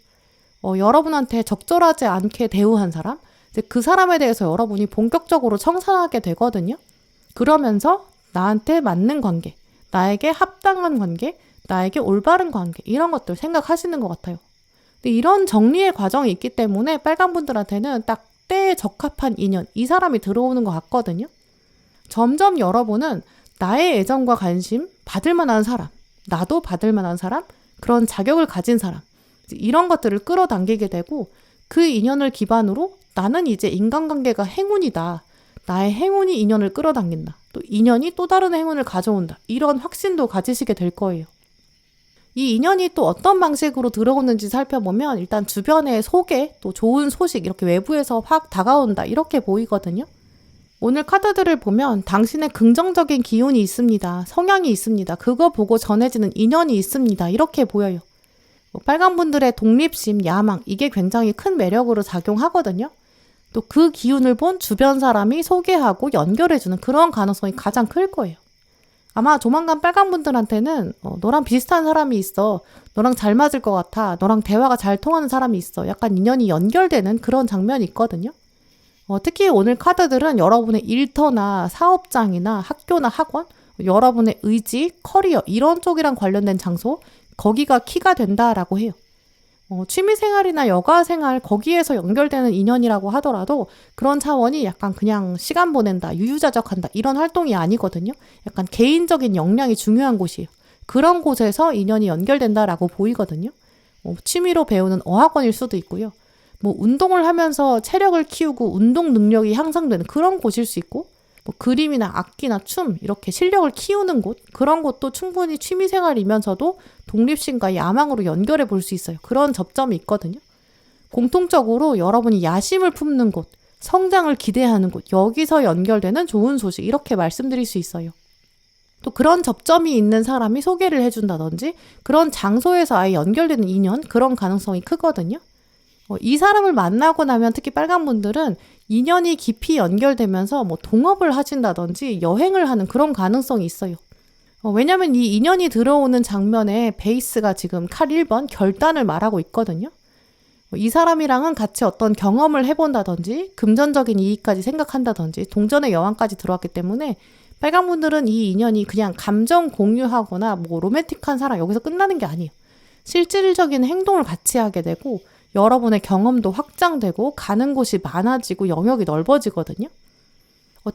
여러분한테 적절하지 않게 대우한 사람, 이제 그 사람에 대해서 여러분이 본격적으로 청산하게 되거든요. 그러면서 나한테 맞는 관계, 나에게 합당한 관계, 나에게 올바른 관계 이런 것들 생각하시는 것 같아요. 근데 이런 정리의 과정이 있기 때문에 빨간 분들한테는 딱 때에 적합한 인연, 이 사람이 들어오는 것 같거든요. 점점 여러분은 나의 애정과 관심 받을 만한 사람, 나도 받을 만한 사람, 그런 자격을 가진 사람 이런 것들을 끌어당기게 되고 그 인연을 기반으로 나는 이제 인간관계가 행운이다. 나의 행운이 인연을 끌어당긴다. 또 인연이 또 다른 행운을 가져온다. 이런 확신도 가지시게 될 거예요. 이 인연이 또 어떤 방식으로 들어오는지 살펴보면 일단 주변의 소개, 또 좋은 소식 이렇게 외부에서 확 다가온다 이렇게 보이거든요. 오늘 카드들을 보면 당신의 긍정적인 기운이 있습니다. 성향이 있습니다. 그거 보고 전해지는 인연이 있습니다. 이렇게 보여요. 빨간 분들의 독립심, 야망 이게 굉장히 큰 매력으로 작용하거든요. 또 그 기운을 본 주변 사람이 소개하고 연결해주는 그런 가능성이 가장 클 거예요. 아마 조만간 빨간 분들한테는 너랑 비슷한 사람이 있어. 너랑 잘 맞을 것 같아. 너랑 대화가 잘 통하는 사람이 있어. 약간 인연이 연결되는 그런 장면이 있거든요. 특히 오늘 카드들은 여러분의 일터나 사업장이나 학교나 학원, 여러분의 의지, 커리어 이런 쪽이랑 관련된 장소, 거기가 키가 된다라고 해요. 취미생활이나 여가생활 거기에서 연결되는 인연이라고 하더라도 그런 차원이 약간 그냥 시간 보낸다, 유유자적한다 이런 활동이 아니거든요. 약간 개인적인 역량이 중요한 곳이에요. 그런 곳에서 인연이 연결된다라고 보이거든요. 취미로 배우는 어학원일 수도 있고요. 뭐 운동을 하면서 체력을 키우고 운동 능력이 향상되는 그런 곳일 수 있고 뭐 그림이나 악기나 춤 이렇게 실력을 키우는 곳 그런 곳도 충분히 취미생활이면서도 독립심과 야망으로 연결해 볼 수 있어요. 그런 접점이 있거든요. 공통적으로 여러분이 야심을 품는 곳 성장을 기대하는 곳, 여기서 연결되는 좋은 소식, 이렇게 말씀드릴 수 있어요. 또 그런 접점이 있는 사람이 소개를 해준다든지 그런 장소에서 아예 연결되는 인연, 그런 가능성이 크거든요. 이 사람을 만나고 나면 특히 빨간 분들은 인연이 깊이 연결되면서 동업을 하신다든지 여행을 하는 그런 가능성이 있어요. 왜냐면 이 인연이 들어오는 장면에 베이스가 지금 칼 1번 결단을 말하고 있거든요. 이 사람이랑은 같이 어떤 경험을 해본다든지 금전적인 이익까지 생각한다든지 동전의 여왕까지 들어왔기 때문에 빨간 분들은 이 인연이 그냥 감정 공유하거나 로맨틱한 사랑 여기서 끝나는 게 아니에요. 실질적인 행동을 같이 하게 되고 여러분의 경험도 확장되고 가는 곳이 많아지고 영역이 넓어지거든요.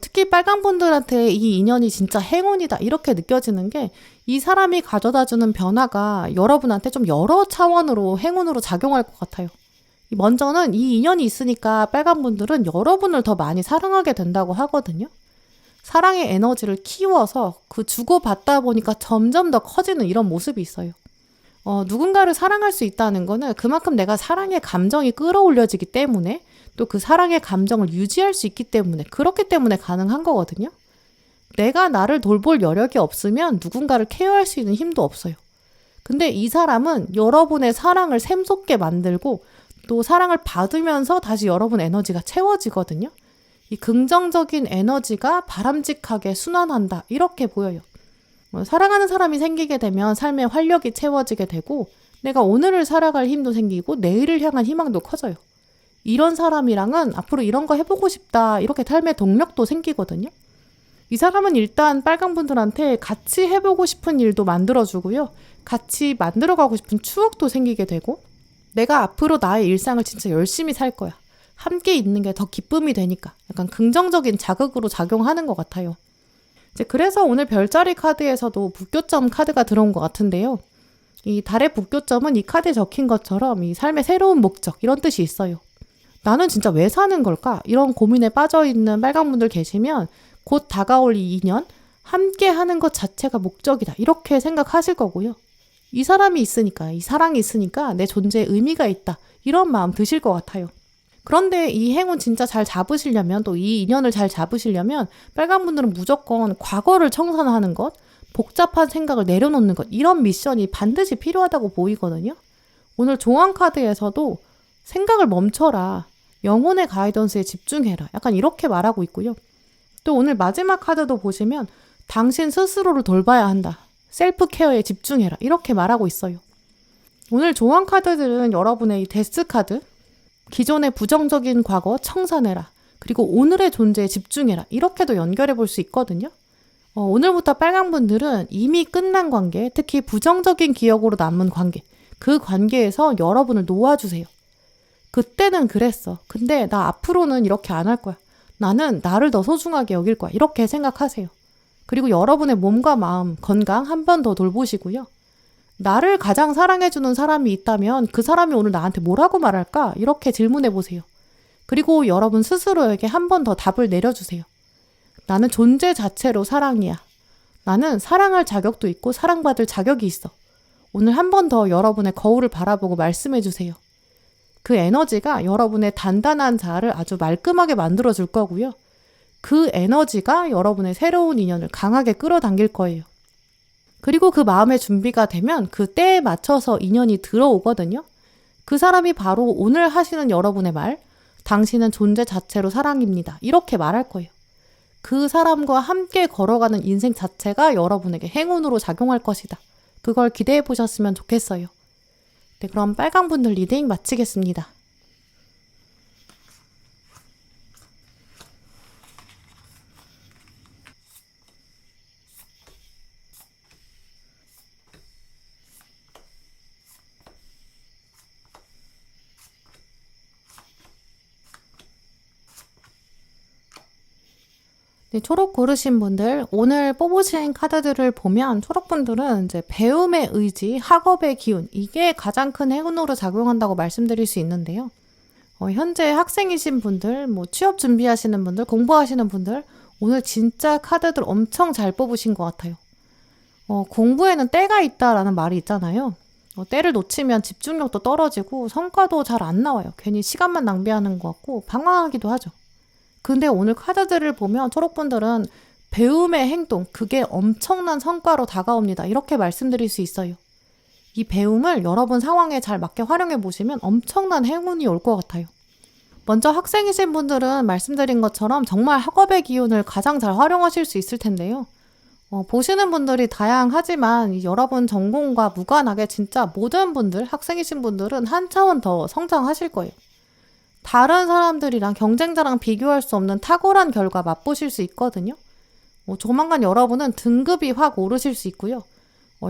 특히 빨간 분들한테 이 인연이 진짜 행운이다 이렇게 느껴지는 게 이 사람이 가져다주는 변화가 여러분한테 좀 여러 차원으로 행운으로 작용할 것 같아요. 먼저는 이 인연이 있으니까 빨간 분들은 여러분을 더 많이 사랑하게 된다고 하거든요. 사랑의 에너지를 키워서 그 주고받다 보니까 점점 더 커지는 이런 모습이 있어요. 누군가를 사랑할 수 있다는 거는 그만큼 내가 사랑의 감정이 끌어올려지기 때문에 또 그 사랑의 감정을 유지할 수 있기 때문에 그렇기 때문에 가능한 거거든요. 내가 나를 돌볼 여력이 없으면 누군가를 케어할 수 있는 힘도 없어요. 근데 이 사람은 여러분의 사랑을 샘솟게 만들고 또 사랑을 받으면서 다시 여러분 에너지가 채워지거든요. 이 긍정적인 에너지가 바람직하게 순환한다 이렇게 보여요. 사랑하는 사람이 생기게 되면 삶의 활력이 채워지게 되고 내가 오늘을 살아갈 힘도 생기고 내일을 향한 희망도 커져요. 이런 사람이랑은 앞으로 이런 거 해보고 싶다 이렇게 삶의 동력도 생기거든요. 이 사람은 일단 빨간 분들한테 같이 해보고 싶은 일도 만들어주고요. 같이 만들어가고 싶은 추억도 생기게 되고 내가 앞으로 나의 일상을 진짜 열심히 살 거야. 함께 있는 게 더 기쁨이 되니까 약간 긍정적인 자극으로 작용하는 것 같아요. 이제 그래서 오늘 별자리 카드에서도 북교점 카드가 들어온 것 같은데요. 이 달의 북교점은 이 카드에 적힌 것처럼 이 삶의 새로운 목적 이런 뜻이 있어요. 나는 진짜 왜 사는 걸까? 이런 고민에 빠져있는 빨간 분들 계시면 곧 다가올 이 인연, 함께 하는 것 자체가 목적이다. 이렇게 생각하실 거고요. 이 사람이 있으니까, 이 사랑이 있으니까 내 존재에 의미가 있다. 이런 마음 드실 것 같아요. 그런데 이 행운 진짜 잘 잡으시려면 또 이 인연을 잘 잡으시려면 빨간 분들은 무조건 과거를 청산하는 것, 복잡한 생각을 내려놓는 것 이런 미션이 반드시 필요하다고 보이거든요. 오늘 조언 카드에서도 생각을 멈춰라. 영혼의 가이던스에 집중해라. 약간 이렇게 말하고 있고요. 또 오늘 마지막 카드도 보시면 당신 스스로를 돌봐야 한다. 셀프 케어에 집중해라. 이렇게 말하고 있어요. 오늘 조언 카드들은 여러분의 이 데스 카드, 기존의 부정적인 과거 청산해라. 그리고 오늘의 존재에 집중해라. 이렇게도 연결해 볼 수 있거든요. 오늘부터 빨간 분들은 이미 끝난 관계, 특히 부정적인 기억으로 남은 관계, 그 관계에서 여러분을 놓아주세요. 그때는 그랬어. 근데 나 앞으로는 이렇게 안 할 거야. 나는 나를 더 소중하게 여길 거야. 이렇게 생각하세요. 그리고 여러분의 몸과 마음, 건강 한 번 더 돌보시고요. 나를 가장 사랑해주는 사람이 있다면 그 사람이 오늘 나한테 뭐라고 말할까? 이렇게 질문해 보세요. 그리고 여러분 스스로에게 한 번 더 답을 내려주세요. 나는 존재 자체로 사랑이야. 나는 사랑할 자격도 있고 사랑받을 자격이 있어. 오늘 한 번 더 여러분의 거울을 바라보고 말씀해 주세요. 그 에너지가 여러분의 단단한 자아를 아주 말끔하게 만들어줄 거고요. 그 에너지가 여러분의 새로운 인연을 강하게 끌어당길 거예요. 그리고 그 마음의 준비가 되면 그 때에 맞춰서 인연이 들어오거든요. 그 사람이 바로 오늘 하시는 여러분의 말, 당신은 존재 자체로 사랑입니다. 이렇게 말할 거예요. 그 사람과 함께 걸어가는 인생 자체가 여러분에게 행운으로 작용할 것이다. 그걸 기대해 보셨으면 좋겠어요. 네, 그럼 빨간 분들 리딩 마치겠습니다. 네, 초록 고르신 분들, 오늘 뽑으신 카드들을 보면 초록분들은 이제 배움의 의지, 학업의 기운, 이게 가장 큰 행운으로 작용한다고 말씀드릴 수 있는데요. 현재 학생이신 분들, 취업 준비하시는 분들, 공부하시는 분들, 오늘 진짜 카드들 엄청 잘 뽑으신 것 같아요. 공부에는 때가 있다라는 말이 있잖아요. 때를 놓치면 집중력도 떨어지고 성과도 잘 안 나와요. 괜히 시간만 낭비하는 것 같고 방황하기도 하죠. 근데 오늘 카드들을 보면 초록분들은 배움의 행동, 그게 엄청난 성과로 다가옵니다. 이렇게 말씀드릴 수 있어요. 이 배움을 여러분 상황에 잘 맞게 활용해 보시면 엄청난 행운이 올 것 같아요. 먼저 학생이신 분들은 말씀드린 것처럼 정말 학업의 기운을 가장 잘 활용하실 수 있을 텐데요. 보시는 분들이 다양하지만 여러분 전공과 무관하게 진짜 모든 분들, 학생이신 분들은 한 차원 더 성장하실 거예요. 다른 사람들이랑 경쟁자랑 비교할 수 없는 탁월한 결과 맛보실 수 있거든요. 조만간 여러분은 등급이 확 오르실 수 있고요.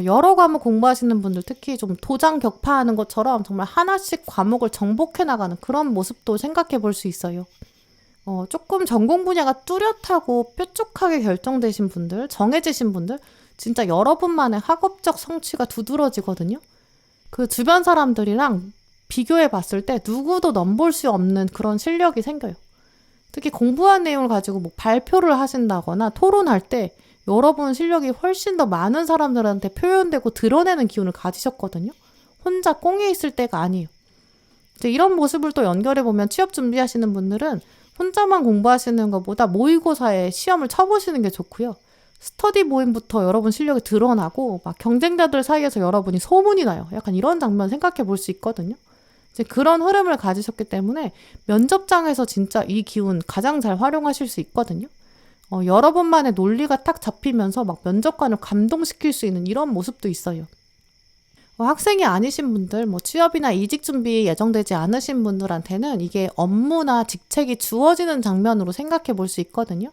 여러 과목 공부하시는 분들 특히 좀 도장 격파하는 것처럼 정말 하나씩 과목을 정복해 나가는 그런 모습도 생각해 볼 수 있어요. 조금 전공 분야가 뚜렷하고 뾰족하게 결정되신 분들, 정해지신 분들, 진짜 여러분만의 학업적 성취가 두드러지거든요. 그 주변 사람들이랑 비교해 봤을 때 누구도 넘볼 수 없는 그런 실력이 생겨요. 특히 공부한 내용을 가지고 뭐 발표를 하신다거나 토론할 때 여러분 실력이 훨씬 더 많은 사람들한테 표현되고 드러내는 기운을 가지셨거든요. 혼자 꽁에 있을 때가 아니에요. 이제 이런 모습을 또 연결해보면 취업 준비하시는 분들은 혼자만 공부하시는 것보다 모의고사에 시험을 쳐보시는 게 좋고요. 스터디 모임부터 여러분 실력이 드러나고 막 경쟁자들 사이에서 여러분이 소문이 나요. 약간 이런 장면 생각해 볼 수 있거든요. 이제 그런 흐름을 가지셨기 때문에 면접장에서 진짜 이 기운 가장 잘 활용하실 수 있거든요. 여러분만의 논리가 딱 잡히면서 막 면접관을 감동시킬 수 있는 이런 모습도 있어요. 학생이 아니신 분들, 취업이나 이직 준비 예정되지 않으신 분들한테는 이게 업무나 직책이 주어지는 장면으로 생각해 볼 수 있거든요.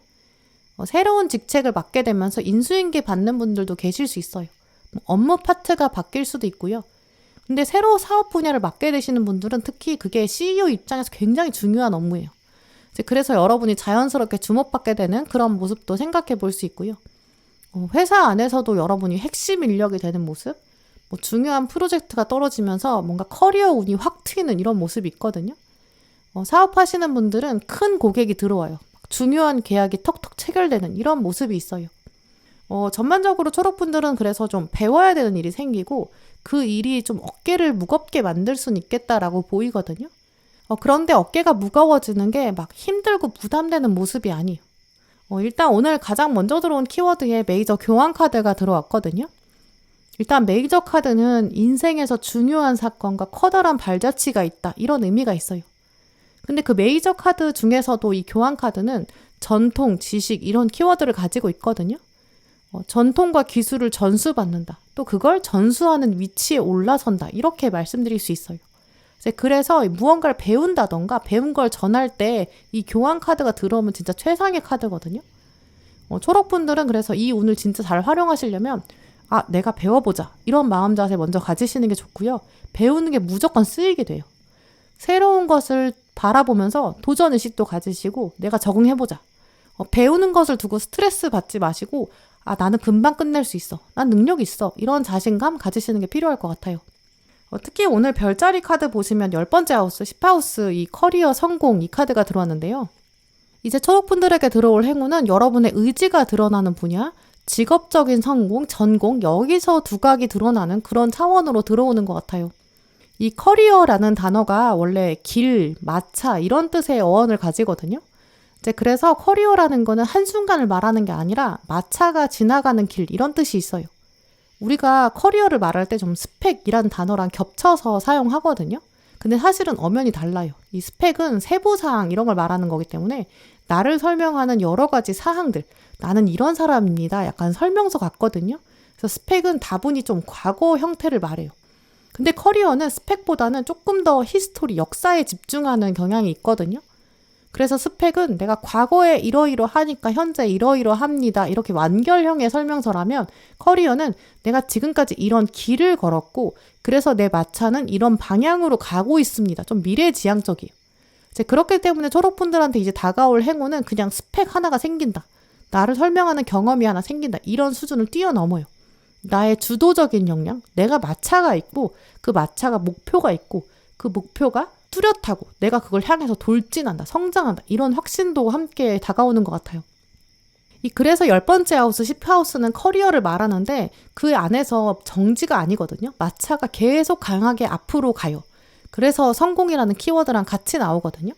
새로운 직책을 맡게 되면서 인수인계 받는 분들도 계실 수 있어요. 업무 파트가 바뀔 수도 있고요. 근데 새로 사업 분야를 맡게 되시는 분들은 특히 그게 CEO 입장에서 굉장히 중요한 업무예요. 그래서 여러분이 자연스럽게 주목받게 되는 그런 모습도 생각해 볼 수 있고요. 회사 안에서도 여러분이 핵심 인력이 되는 모습, 중요한 프로젝트가 떨어지면서 뭔가 커리어 운이 확 튀는 이런 모습이 있거든요. 사업하시는 분들은 큰 고객이 들어와요. 중요한 계약이 턱턱 체결되는 이런 모습이 있어요. 전반적으로 초록분들은 그래서 좀 배워야 되는 일이 생기고 그 일이 좀 어깨를 무겁게 만들 수는 있겠다라고 보이거든요. 그런데 어깨가 무거워지는 게 막 힘들고 부담되는 모습이 아니에요. 일단 오늘 가장 먼저 들어온 키워드에 메이저 교환 카드가 들어왔거든요. 일단 메이저 카드는 인생에서 중요한 사건과 커다란 발자취가 있다. 이런 의미가 있어요. 근데 그 메이저 카드 중에서도 이 교환 카드는 전통, 지식 이런 키워드를 가지고 있거든요. 전통과 기술을 전수받는다. 또 그걸 전수하는 위치에 올라선다. 이렇게 말씀드릴 수 있어요. 그래서 무언가를 배운다던가 배운 걸 전할 때 이 교환 카드가 들어오면 진짜 최상의 카드거든요. 초록분들은 그래서 이 운을 진짜 잘 활용하시려면 내가 배워보자. 이런 마음 자세 먼저 가지시는 게 좋고요. 배우는 게 무조건 쓰이게 돼요. 새로운 것을 바라보면서 도전의식도 가지시고 내가 적응해보자. 배우는 것을 두고 스트레스 받지 마시고 나는 금방 끝낼 수 있어. 난 능력 있어. 이런 자신감 가지시는 게 필요할 것 같아요. 특히 오늘 별자리 카드 보시면 10번째 하우스, 10하우스 이 커리어 성공 이 카드가 들어왔는데요. 이제 초록분들에게 들어올 행운은 여러분의 의지가 드러나는 분야, 직업적인 성공, 전공 여기서 두각이 드러나는 그런 차원으로 들어오는 것 같아요. 이 커리어라는 단어가 원래 길, 마차 이런 뜻의 어원을 가지거든요. 그래서 커리어라는 거는 한순간을 말하는 게 아니라 마차가 지나가는 길 이런 뜻이 있어요. 우리가 커리어를 말할 때 좀 스펙이란 단어랑 겹쳐서 사용하거든요. 근데 사실은 엄연히 달라요. 이 스펙은 세부사항 이런 걸 말하는 거기 때문에 나를 설명하는 여러 가지 사항들, 나는 이런 사람입니다. 약간 설명서 같거든요. 그래서 스펙은 다분히 좀 과거 형태를 말해요. 근데 커리어는 스펙보다는 조금 더 히스토리, 역사에 집중하는 경향이 있거든요. 그래서 스펙은 내가 과거에 이러이러하니까 현재 이러이러합니다. 이렇게 완결형의 설명서라면 커리어는 내가 지금까지 이런 길을 걸었고 그래서 내 마차는 이런 방향으로 가고 있습니다. 좀 미래지향적이에요. 그렇기 때문에 초록분들한테 이제 다가올 행운은 그냥 스펙 하나가 생긴다. 나를 설명하는 경험이 하나 생긴다. 이런 수준을 뛰어넘어요. 나의 주도적인 역량, 내가 마차가 있고 그 마차가 목표가 있고 그 목표가 뚜렷하고 내가 그걸 향해서 돌진한다, 성장한다 이런 확신도 함께 다가오는 것 같아요. 그래서 10번째 하우스, 10하우스는 커리어를 말하는데 그 안에서 정지가 아니거든요. 마차가 계속 강하게 앞으로 가요. 그래서 성공이라는 키워드랑 같이 나오거든요.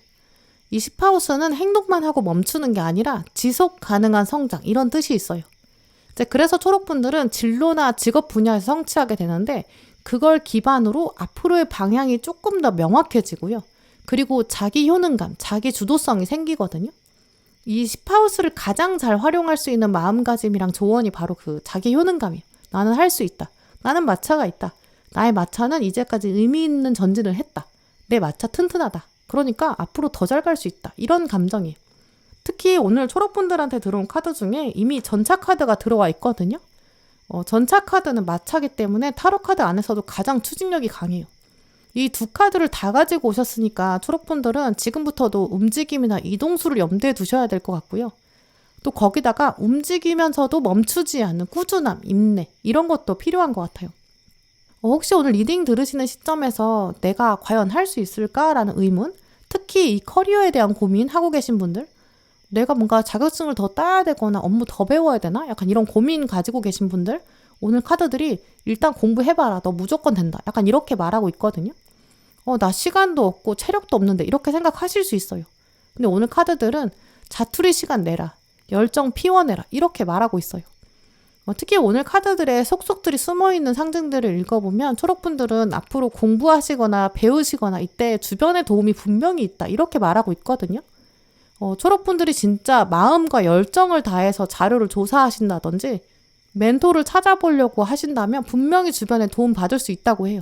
이 10하우스는 행동만 하고 멈추는 게 아니라 지속 가능한 성장 이런 뜻이 있어요. 이제 그래서 초록분들은 진로나 직업 분야에서 성취하게 되는데 그걸 기반으로 앞으로의 방향이 조금 더 명확해지고요. 그리고 자기 효능감, 자기 주도성이 생기거든요. 이 10하우스를 가장 잘 활용할 수 있는 마음가짐이랑 조언이 바로 그 자기 효능감이에요. 나는 할 수 있다. 나는 마차가 있다. 나의 마차는 이제까지 의미 있는 전진을 했다. 내 마차 튼튼하다. 그러니까 앞으로 더 잘 갈 수 있다. 이런 감정이에요. 특히 오늘 초록분들한테 들어온 카드 중에 이미 전차 카드가 들어와 있거든요. 전차 카드는 마차기 때문에 타로 카드 안에서도 가장 추진력이 강해요. 이 두 카드를 다 가지고 오셨으니까 초록분들은 지금부터도 움직임이나 이동수를 염두에 두셔야 될 것 같고요. 또 거기다가 움직이면서도 멈추지 않는 꾸준함, 인내 이런 것도 필요한 것 같아요. 혹시 오늘 리딩 들으시는 시점에서 내가 과연 할 수 있을까라는 의문, 특히 이 커리어에 대한 고민하고 계신 분들, 내가 뭔가 자격증을 더 따야 되거나 업무 더 배워야 되나? 약간 이런 고민 가지고 계신 분들, 오늘 카드들이 일단 공부해봐라. 너 무조건 된다. 약간 이렇게 말하고 있거든요. 나 시간도 없고 체력도 없는데 이렇게 생각하실 수 있어요. 근데 오늘 카드들은 자투리 시간 내라. 열정 피워내라. 이렇게 말하고 있어요. 특히 오늘 카드들의 속속들이 숨어있는 상징들을 읽어보면 초록분들은 앞으로 공부하시거나 배우시거나 이때 주변의 도움이 분명히 있다. 이렇게 말하고 있거든요. 초록분들이 진짜 마음과 열정을 다해서 자료를 조사하신다든지 멘토를 찾아보려고 하신다면 분명히 주변에 도움 받을 수 있다고 해요.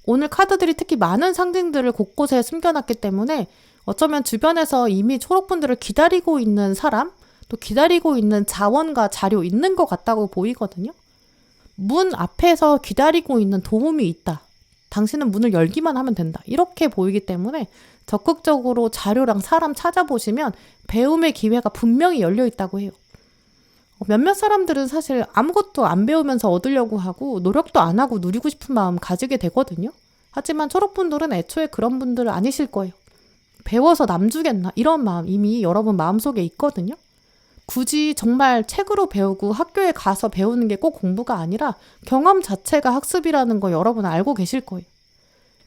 오늘 카드들이 특히 많은 상징들을 곳곳에 숨겨놨기 때문에 어쩌면 주변에서 이미 초록분들을 기다리고 있는 사람, 또 기다리고 있는 자원과 자료 있는 것 같다고 보이거든요. 문 앞에서 기다리고 있는 도움이 있다. 당신은 문을 열기만 하면 된다. 이렇게 보이기 때문에 적극적으로 자료랑 사람 찾아보시면 배움의 기회가 분명히 열려 있다고 해요. 몇몇 사람들은 사실 아무것도 안 배우면서 얻으려고 하고 노력도 안 하고 누리고 싶은 마음 가지게 되거든요. 하지만 초록분들은 애초에 그런 분들 아니실 거예요. 배워서 남 주겠나 이런 마음 이미 여러분 마음속에 있거든요. 굳이 정말 책으로 배우고 학교에 가서 배우는 게 꼭 공부가 아니라 경험 자체가 학습이라는 거 여러분 알고 계실 거예요.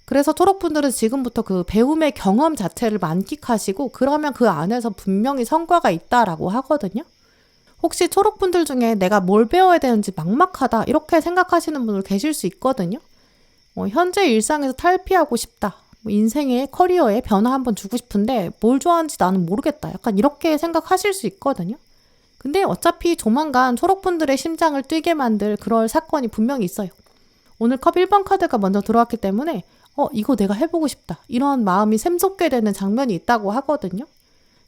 그래서 초록분들은 지금부터 그 배움의 경험 자체를 만끽하시고 그러면 그 안에서 분명히 성과가 있다라고 하거든요. 혹시 초록분들 중에 내가 뭘 배워야 되는지 막막하다 이렇게 생각하시는 분들 계실 수 있거든요. 현재 일상에서 탈피하고 싶다. 인생의 커리어에 변화 한번 주고 싶은데 뭘 좋아하는지 나는 모르겠다. 약간 이렇게 생각하실 수 있거든요. 근데 어차피 조만간 초록분들의 심장을 뛰게 만들 그럴 사건이 분명히 있어요. 오늘 컵 1번 카드가 먼저 들어왔기 때문에 이거 내가 해보고 싶다. 이런 마음이 샘솟게 되는 장면이 있다고 하거든요.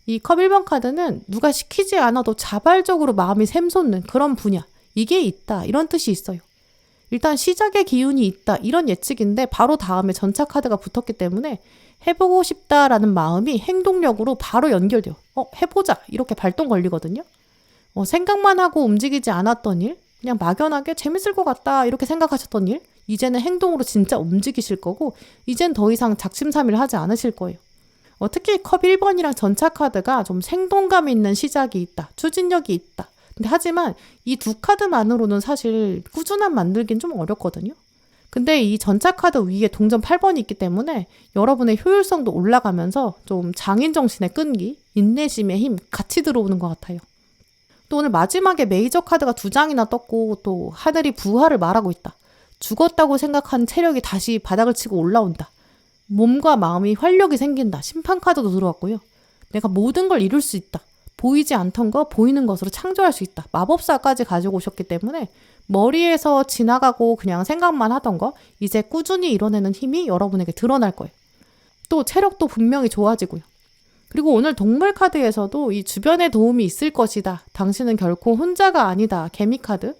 이 컵 1번 카드는 누가 시키지 않아도 자발적으로 마음이 샘솟는 그런 분야. 이게 있다. 이런 뜻이 있어요. 일단 시작의 기운이 있다. 이런 예측인데 바로 다음에 전차 카드가 붙었기 때문에 해보고 싶다라는 마음이 행동력으로 바로 연결돼요. 해보자. 이렇게 발동 걸리거든요. 생각만 하고 움직이지 않았던 일, 그냥 막연하게 재밌을 것 같다. 이렇게 생각하셨던 일, 이제는 행동으로 진짜 움직이실 거고 이젠 더 이상 작심삼일 하지 않으실 거예요. 특히 컵 1번이랑 전차 카드가 좀 생동감 있는 시작이 있다. 추진력이 있다. 근데 하지만 이 두 카드만으로는 사실 꾸준함 만들긴 좀 어렵거든요. 근데 이 전차 카드 위에 동전 8번이 있기 때문에 여러분의 효율성도 올라가면서 좀 장인정신의 끈기, 인내심의 힘 같이 들어오는 것 같아요. 또 오늘 마지막에 메이저 카드가 2장이나 떴고 또 하늘이 부활을 말하고 있다. 죽었다고 생각한 체력이 다시 바닥을 치고 올라온다. 몸과 마음이 활력이 생긴다. 심판 카드도 들어왔고요. 내가 모든 걸 이룰 수 있다. 보이지 않던 거 보이는 것으로 창조할 수 있다. 마법사까지 가지고 오셨기 때문에 머리에서 지나가고 그냥 생각만 하던 거 이제 꾸준히 이뤄내는 힘이 여러분에게 드러날 거예요. 또 체력도 분명히 좋아지고요. 그리고 오늘 동물 카드에서도 이 주변에 도움이 있을 것이다. 당신은 결코 혼자가 아니다. 개미 카드.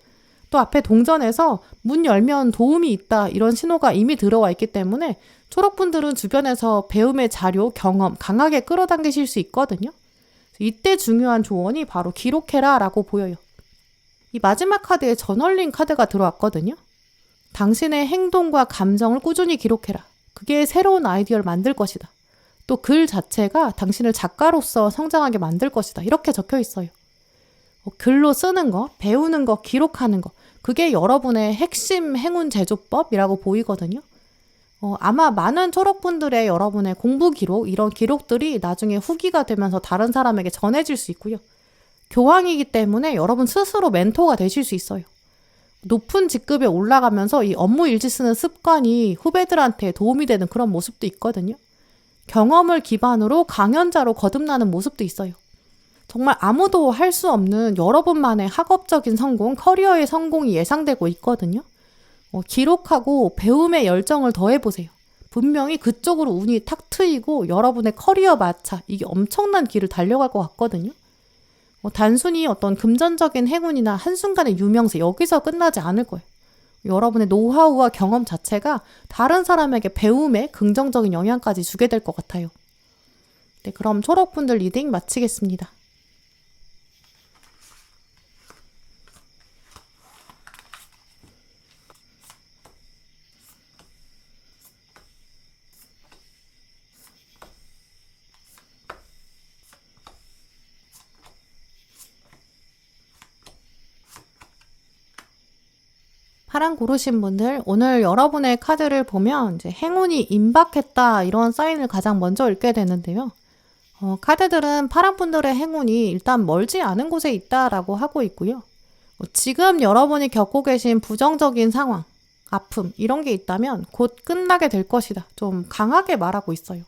또 앞에 동전에서 문 열면 도움이 있다. 이런 신호가 이미 들어와 있기 때문에 초록분들은 주변에서 배움의 자료, 경험 강하게 끌어당기실 수 있거든요. 이때 중요한 조언이 바로 기록해라 라고 보여요. 이 마지막 카드에 저널링 카드가 들어왔거든요. 당신의 행동과 감정을 꾸준히 기록해라. 그게 새로운 아이디어를 만들 것이다. 또 글 자체가 당신을 작가로서 성장하게 만들 것이다. 이렇게 적혀 있어요. 글로 쓰는 거, 배우는 거, 기록하는 거. 그게 여러분의 핵심 행운 제조법이라고 보이거든요. 아마 많은 초록분들의 여러분의 공부 기록, 이런 기록들이 나중에 후기가 되면서 다른 사람에게 전해질 수 있고요. 교황이기 때문에 여러분 스스로 멘토가 되실 수 있어요. 높은 직급에 올라가면서 이 업무 일지 쓰는 습관이 후배들한테 도움이 되는 그런 모습도 있거든요. 경험을 기반으로 강연자로 거듭나는 모습도 있어요. 정말 아무도 할 수 없는 여러분만의 학업적인 성공, 커리어의 성공이 예상되고 있거든요. 기록하고 배움의 열정을 더해보세요. 분명히 그쪽으로 운이 탁 트이고 여러분의 커리어 마차, 이게 엄청난 길을 달려갈 것 같거든요. 단순히 어떤 금전적인 행운이나 한순간의 유명세, 여기서 끝나지 않을 거예요. 여러분의 노하우와 경험 자체가 다른 사람에게 배움에 긍정적인 영향까지 주게 될 것 같아요. 네, 그럼 초록분들 리딩 마치겠습니다. 파랑 고르신 분들, 오늘 여러분의 카드를 보면 이제 행운이 임박했다, 이런 사인을 가장 먼저 읽게 되는데요. 카드들은 파랑 분들의 행운이 일단 멀지 않은 곳에 있다라고 하고 있고요. 지금 여러분이 겪고 계신 부정적인 상황, 아픔, 이런 게 있다면 곧 끝나게 될 것이다, 좀 강하게 말하고 있어요.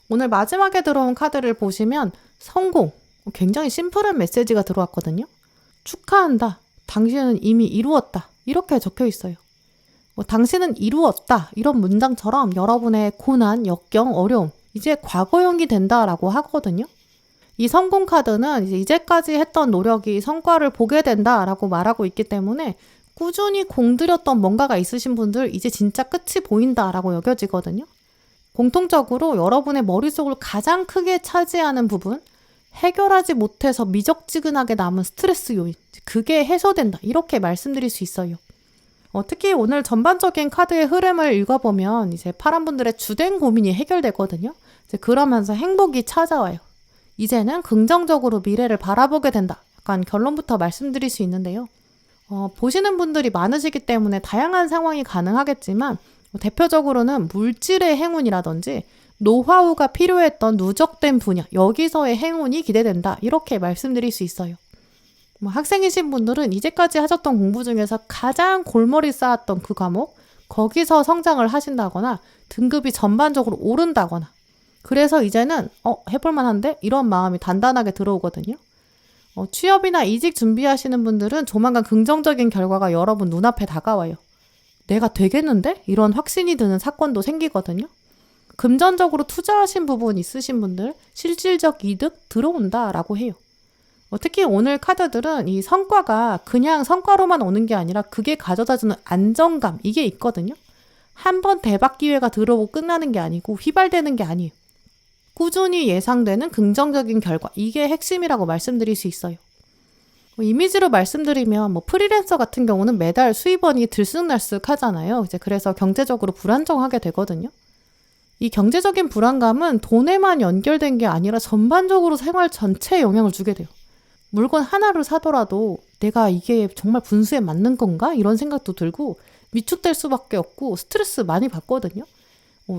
오늘 마지막에 들어온 카드를 보시면 성공, 굉장히 심플한 메시지가 들어왔거든요. 축하한다, 당신은 이미 이루었다, 이렇게 적혀 있어요. 당신은 이루었다, 이런 문장처럼 여러분의 고난, 역경, 어려움, 이제 과거형이 된다라고 하거든요. 이 성공 카드는 이제까지 했던 노력이 성과를 보게 된다라고 말하고 있기 때문에 꾸준히 공들였던 뭔가가 있으신 분들, 이제 진짜 끝이 보인다라고 여겨지거든요. 공통적으로 여러분의 머릿속을 가장 크게 차지하는 부분, 해결하지 못해서 미적지근하게 남은 스트레스 요인, 그게 해소된다, 이렇게 말씀드릴 수 있어요. 특히 오늘 전반적인 카드의 흐름을 읽어보면 이제 파란 분들의 주된 고민이 해결되거든요. 이제 그러면서 행복이 찾아와요. 이제는 긍정적으로 미래를 바라보게 된다, 약간 결론부터 말씀드릴 수 있는데요. 보시는 분들이 많으시기 때문에 다양한 상황이 가능하겠지만 대표적으로는 물질의 행운이라든지 노하우가 필요했던 누적된 분야, 여기서의 행운이 기대된다, 이렇게 말씀드릴 수 있어요. 학생이신 분들은 이제까지 하셨던 공부 중에서 가장 골머리 쌓았던 그 과목, 거기서 성장을 하신다거나 등급이 전반적으로 오른다거나, 그래서 이제는 해볼만한데? 이런 마음이 단단하게 들어오거든요. 취업이나 이직 준비하시는 분들은 조만간 긍정적인 결과가 여러분 눈앞에 다가와요. 내가 되겠는데? 이런 확신이 드는 사건도 생기거든요. 금전적으로 투자하신 부분 있으신 분들, 실질적 이득 들어온다라고 해요. 특히 오늘 카드들은 이 성과가 그냥 성과로만 오는 게 아니라 그게 가져다주는 안정감, 이게 있거든요. 한 번 대박 기회가 들어오고 끝나는 게 아니고 휘발되는 게 아니에요. 꾸준히 예상되는 긍정적인 결과, 이게 핵심이라고 말씀드릴 수 있어요. 이미지로 말씀드리면 프리랜서 같은 경우는 매달 수입원이 들쑥날쑥 하잖아요. 이제 그래서 경제적으로 불안정하게 되거든요. 이 경제적인 불안감은 돈에만 연결된 게 아니라 전반적으로 생활 전체에 영향을 주게 돼요. 물건 하나를 사더라도 내가 이게 정말 분수에 맞는 건가? 이런 생각도 들고 위축될 수밖에 없고 스트레스 많이 받거든요.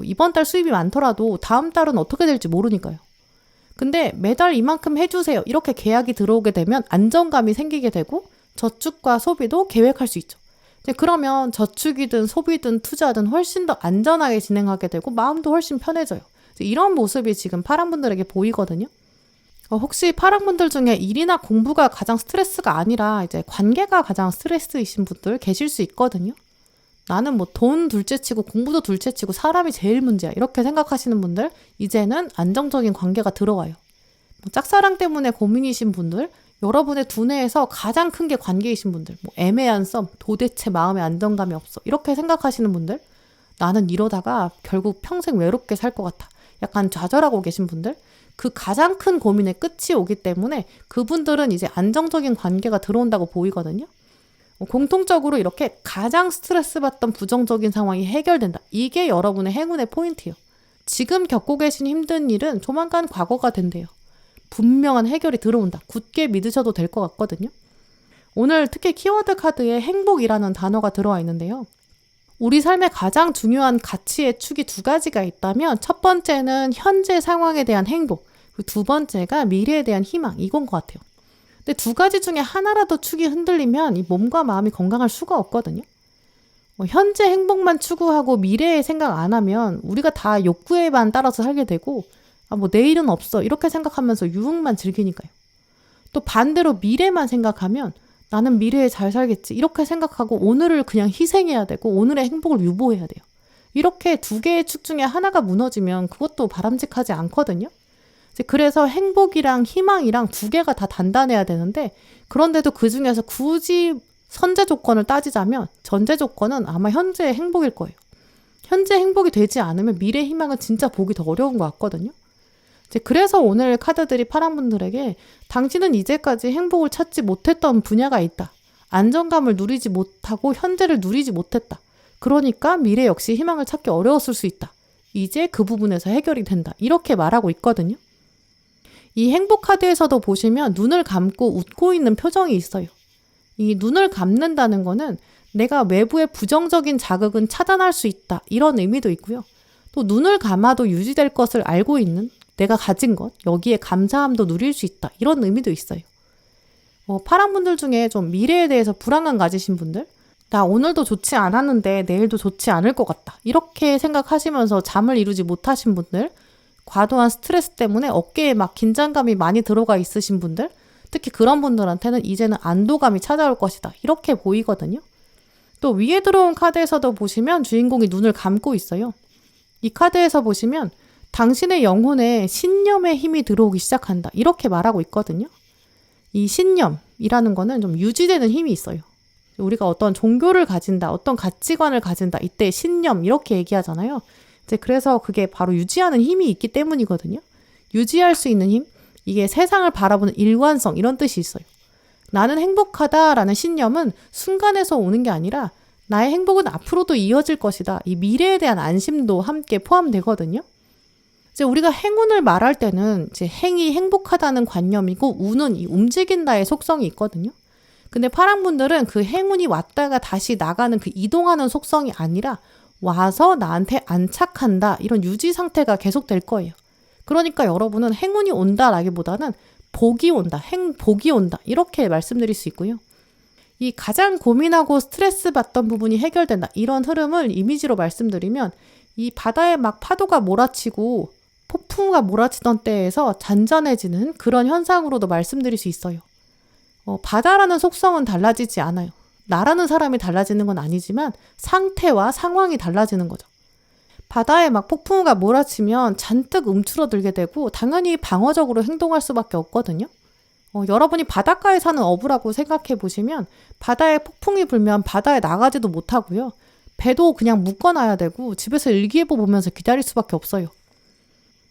이번 달 수입이 많더라도 다음 달은 어떻게 될지 모르니까요. 근데 매달 이만큼 해주세요, 이렇게 계약이 들어오게 되면 안정감이 생기게 되고 저축과 소비도 계획할 수 있죠. 그러면 저축이든 소비든 투자든 훨씬 더 안전하게 진행하게 되고 마음도 훨씬 편해져요. 이런 모습이 지금 파란 분들에게 보이거든요. 혹시 파란 분들 중에 일이나 공부가 가장 스트레스가 아니라 이제 관계가 가장 스트레스이신 분들 계실 수 있거든요. 나는 돈 둘째치고 공부도 둘째치고 사람이 제일 문제야, 이렇게 생각하시는 분들, 이제는 안정적인 관계가 들어와요. 짝사랑 때문에 고민이신 분들, 여러분의 두뇌에서 가장 큰 게 관계이신 분들, 애매한 썸, 도대체 마음에 안정감이 없어, 이렇게 생각하시는 분들, 나는 이러다가 결국 평생 외롭게 살 것 같아, 약간 좌절하고 계신 분들, 그 가장 큰 고민의 끝이 오기 때문에 그분들은 이제 안정적인 관계가 들어온다고 보이거든요. 공통적으로 이렇게 가장 스트레스 받던 부정적인 상황이 해결된다, 이게 여러분의 행운의 포인트예요. 지금 겪고 계신 힘든 일은 조만간 과거가 된대요. 분명한 해결이 들어온다, 굳게 믿으셔도 될 것 같거든요. 오늘 특히 키워드 카드에 행복이라는 단어가 들어와 있는데요. 우리 삶의 가장 중요한 가치의 축이 두 가지가 있다면 첫 번째는 현재 상황에 대한 행복, 그 두 번째가 미래에 대한 희망, 이건 것 같아요. 근데 두 가지 중에 하나라도 축이 흔들리면 이 몸과 마음이 건강할 수가 없거든요. 현재 행복만 추구하고 미래에 생각 안 하면 우리가 다 욕구에만 따라서 살게 되고 뭐 내일은 없어 이렇게 생각하면서 유흥만 즐기니까요. 또 반대로 미래만 생각하면 나는 미래에 잘 살겠지 이렇게 생각하고 오늘을 그냥 희생해야 되고 오늘의 행복을 유보해야 돼요. 이렇게 두 개의 축 중에 하나가 무너지면 그것도 바람직하지 않거든요. 그래서 행복이랑 희망이랑 두 개가 다 단단해야 되는데 그런데도 그 중에서 굳이 선제 조건을 따지자면 전제 조건은 아마 현재의 행복일 거예요. 현재 행복이 되지 않으면 미래 희망은 진짜 보기 더 어려운 것 같거든요. 그래서 오늘 카드들이 파란 분들에게 당신은 이제까지 행복을 찾지 못했던 분야가 있다. 안정감을 누리지 못하고 현재를 누리지 못했다. 그러니까 미래 역시 희망을 찾기 어려웠을 수 있다. 이제 그 부분에서 해결이 된다. 이렇게 말하고 있거든요. 이 행복 카드에서도 보시면 눈을 감고 웃고 있는 표정이 있어요. 이 눈을 감는다는 거는 내가 외부의 부정적인 자극은 차단할 수 있다. 이런 의미도 있고요. 또 눈을 감아도 유지될 것을 알고 있는 내가 가진 것, 여기에 감사함도 누릴 수 있다. 이런 의미도 있어요. 파란 분들 중에 좀 미래에 대해서 불안감 가지신 분들, 나 오늘도 좋지 않았는데 내일도 좋지 않을 것 같다. 이렇게 생각하시면서 잠을 이루지 못하신 분들, 과도한 스트레스 때문에 어깨에 막 긴장감이 많이 들어가 있으신 분들, 특히 그런 분들한테는 이제는 안도감이 찾아올 것이다. 이렇게 보이거든요. 또 위에 들어온 카드에서도 보시면 주인공이 눈을 감고 있어요. 이 카드에서 보시면 당신의 영혼에 신념의 힘이 들어오기 시작한다. 이렇게 말하고 있거든요. 이 신념이라는 거는 좀 유지되는 힘이 있어요. 우리가 어떤 종교를 가진다, 어떤 가치관을 가진다, 이때 신념 이렇게 얘기하잖아요. 그래서 그게 바로 유지하는 힘이 있기 때문이거든요. 유지할 수 있는 힘, 이게 세상을 바라보는 일관성 이런 뜻이 있어요. 나는 행복하다라는 신념은 순간에서 오는 게 아니라 나의 행복은 앞으로도 이어질 것이다. 이 미래에 대한 안심도 함께 포함되거든요. 우리가 행운을 말할 때는 행이 행복하다는 관념이고 운은 이 움직인다의 속성이 있거든요. 근데 파란 분들은 그 행운이 왔다가 다시 나가는 그 이동하는 속성이 아니라 와서 나한테 안착한다. 이런 유지 상태가 계속될 거예요. 그러니까 여러분은 행운이 온다라기보다는 복이 온다. 행복이 온다. 이렇게 말씀드릴 수 있고요. 이 가장 고민하고 스트레스 받던 부분이 해결된다. 이런 흐름을 이미지로 말씀드리면 이 바다에 막 파도가 몰아치고 폭풍우가 몰아치던 때에서 잔잔해지는 그런 현상으로도 말씀드릴 수 있어요. 바다라는 속성은 달라지지 않아요. 나라는 사람이 달라지는 건 아니지만 상태와 상황이 달라지는 거죠. 바다에 막 폭풍우가 몰아치면 잔뜩 움츠러들게 되고 당연히 방어적으로 행동할 수밖에 없거든요. 여러분이 바닷가에 사는 어부라고 생각해 보시면 바다에 폭풍이 불면 바다에 나가지도 못하고요. 배도 그냥 묶어놔야 되고 집에서 일기예보 보면서 기다릴 수밖에 없어요.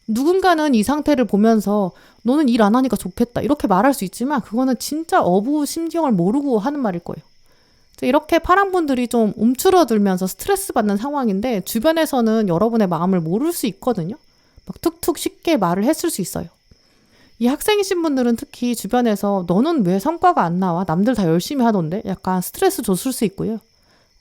누군가는 이 상태를 보면서 너는 일 안 하니까 좋겠다 이렇게 말할 수 있지만 그거는 진짜 어부 심정을 모르고 하는 말일 거예요. 이렇게 파란 분들이 좀 움츠러들면서 스트레스 받는 상황인데 주변에서는 여러분의 마음을 모를 수 있거든요. 막 툭툭 쉽게 말을 했을 수 있어요. 이 학생이신 분들은 특히 주변에서 너는 왜 성과가 안 나와? 남들 다 열심히 하던데? 약간 스트레스 줬을 수 있고요.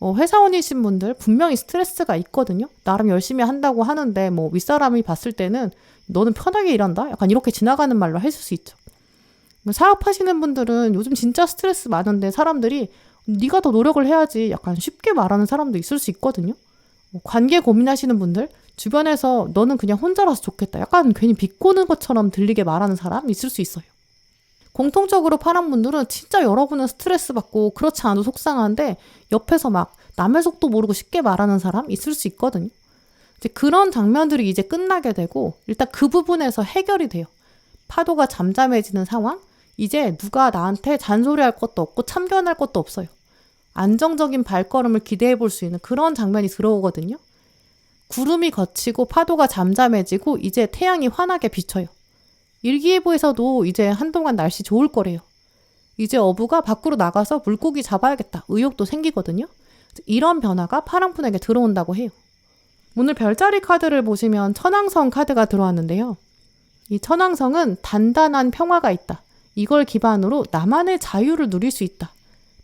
회사원이신 분들 분명히 스트레스가 있거든요. 나름 열심히 한다고 하는데 뭐 윗사람이 봤을 때는 너는 편하게 일한다? 약간 이렇게 지나가는 말로 했을 수 있죠. 사업하시는 분들은 요즘 진짜 스트레스 많은데 사람들이 네가 더 노력을 해야지 약간 쉽게 말하는 사람도 있을 수 있거든요. 관계 고민하시는 분들 주변에서 너는 그냥 혼자라서 좋겠다. 약간 괜히 비꼬는 것처럼 들리게 말하는 사람 있을 수 있어요. 공통적으로 파란 분들은 진짜 여러분은 스트레스 받고 그렇지 않아도 속상한데 옆에서 막 남의 속도 모르고 쉽게 말하는 사람 있을 수 있거든요. 이제 그런 장면들이 이제 끝나게 되고 일단 그 부분에서 해결이 돼요. 파도가 잠잠해지는 상황, 이제 누가 나한테 잔소리할 것도 없고 참견할 것도 없어요. 안정적인 발걸음을 기대해 볼 수 있는 그런 장면이 들어오거든요. 구름이 걷히고 파도가 잠잠해지고 이제 태양이 환하게 비쳐요. 일기예보에서도 이제 한동안 날씨 좋을 거래요. 이제 어부가 밖으로 나가서 물고기 잡아야겠다. 의욕도 생기거든요. 이런 변화가 파랑분에게 들어온다고 해요. 오늘 별자리 카드를 보시면 천왕성 카드가 들어왔는데요. 이 천왕성은 단단한 평화가 있다. 이걸 기반으로 나만의 자유를 누릴 수 있다.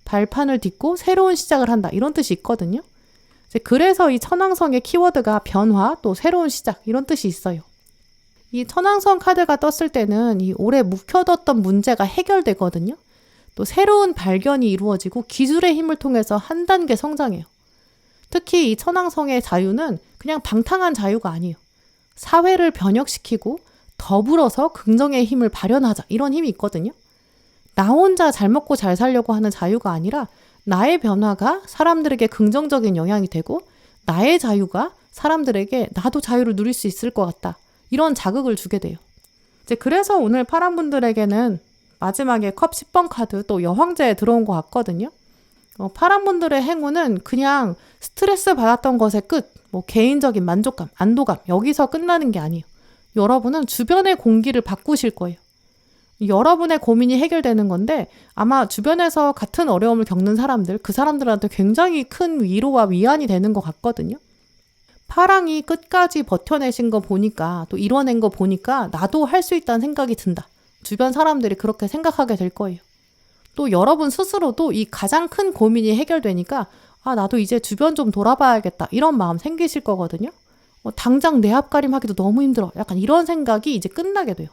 발판을 딛고 새로운 시작을 한다. 이런 뜻이 있거든요. 그래서 이 천왕성의 키워드가 변화, 또 새로운 시작 이런 뜻이 있어요. 이 천왕성 카드가 떴을 때는 이 오래 묵혀뒀던 문제가 해결되거든요. 또 새로운 발견이 이루어지고 기술의 힘을 통해서 한 단계 성장해요. 특히 이 천왕성의 자유는 그냥 방탕한 자유가 아니에요. 사회를 변혁시키고 더불어서 긍정의 힘을 발현하자 이런 힘이 있거든요. 나 혼자 잘 먹고 잘 살려고 하는 자유가 아니라 나의 변화가 사람들에게 긍정적인 영향이 되고 나의 자유가 사람들에게 나도 자유를 누릴 수 있을 것 같다. 이런 자극을 주게 돼요. 그래서 오늘 파란 분들에게는 마지막에 컵 10번 카드 또 여황제에 들어온 것 같거든요. 파란 분들의 행운은 그냥 스트레스 받았던 것의 끝, 개인적인 만족감, 안도감 여기서 끝나는 게 아니에요. 여러분은 주변의 공기를 바꾸실 거예요. 여러분의 고민이 해결되는 건데 아마 주변에서 같은 어려움을 겪는 사람들, 그 사람들한테 굉장히 큰 위로와 위안이 되는 것 같거든요. 파랑이 끝까지 버텨내신 거 보니까 또 이뤄낸 거 보니까 나도 할 수 있다는 생각이 든다. 주변 사람들이 그렇게 생각하게 될 거예요. 또 여러분 스스로도 이 가장 큰 고민이 해결되니까 나도 이제 주변 좀 돌아봐야겠다 이런 마음 생기실 거거든요. 당장 내 앞가림 하기도 너무 힘들어. 약간 이런 생각이 이제 끝나게 돼요.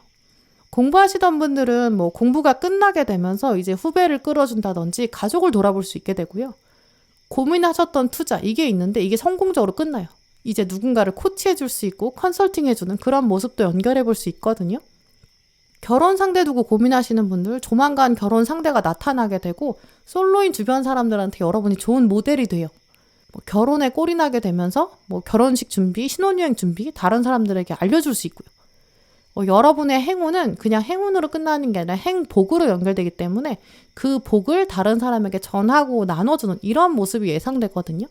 공부하시던 분들은 공부가 끝나게 되면서 이제 후배를 끌어준다든지 가족을 돌아볼 수 있게 되고요. 고민하셨던 투자 이게 있는데 이게 성공적으로 끝나요. 이제 누군가를 코치해 줄 수 있고 컨설팅 해주는 그런 모습도 연결해 볼 수 있거든요. 결혼 상대 두고 고민하시는 분들 조만간 결혼 상대가 나타나게 되고 솔로인 주변 사람들한테 여러분이 좋은 모델이 돼요. 결혼에 꼴이 나게 되면서 결혼식 준비, 신혼여행 준비 다른 사람들에게 알려줄 수 있고요. 여러분의 행운은 그냥 행운으로 끝나는 게 아니라 행복으로 연결되기 때문에 그 복을 다른 사람에게 전하고 나눠주는 이런 모습이 예상되거든요.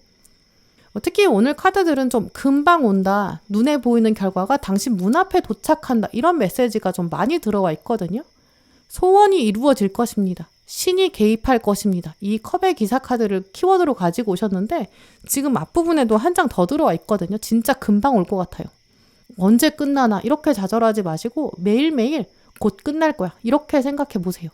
특히 오늘 카드들은 좀 금방 온다, 눈에 보이는 결과가 당신 문 앞에 도착한다 이런 메시지가 좀 많이 들어와 있거든요. 소원이 이루어질 것입니다. 신이 개입할 것입니다. 이 컵의 기사 카드를 키워드로 가지고 오셨는데 지금 앞부분에도 한 장 더 들어와 있거든요. 진짜 금방 올 것 같아요. 언제 끝나나 이렇게 좌절하지 마시고 매일매일 곧 끝날 거야 이렇게 생각해 보세요.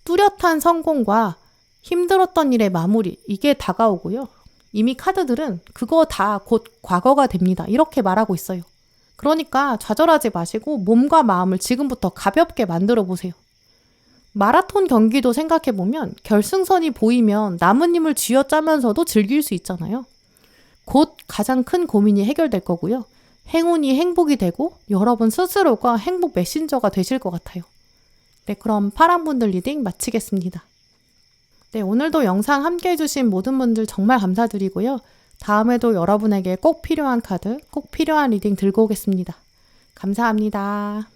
뚜렷한 성공과 힘들었던 일의 마무리 이게 다가오고요. 이미 카드들은 그거 다 곧 과거가 됩니다. 이렇게 말하고 있어요. 그러니까 좌절하지 마시고 몸과 마음을 지금부터 가볍게 만들어 보세요. 마라톤 경기도 생각해보면 결승선이 보이면 나뭇잎을 쥐어짜면서도 즐길 수 있잖아요. 곧 가장 큰 고민이 해결될 거고요. 행운이 행복이 되고 여러분 스스로가 행복 메신저가 되실 것 같아요. 네, 그럼 파란분들 리딩 마치겠습니다. 네, 오늘도 영상 함께 해주신 모든 분들 정말 감사드리고요. 다음에도 여러분에게 꼭 필요한 카드, 꼭 필요한 리딩 들고 오겠습니다. 감사합니다.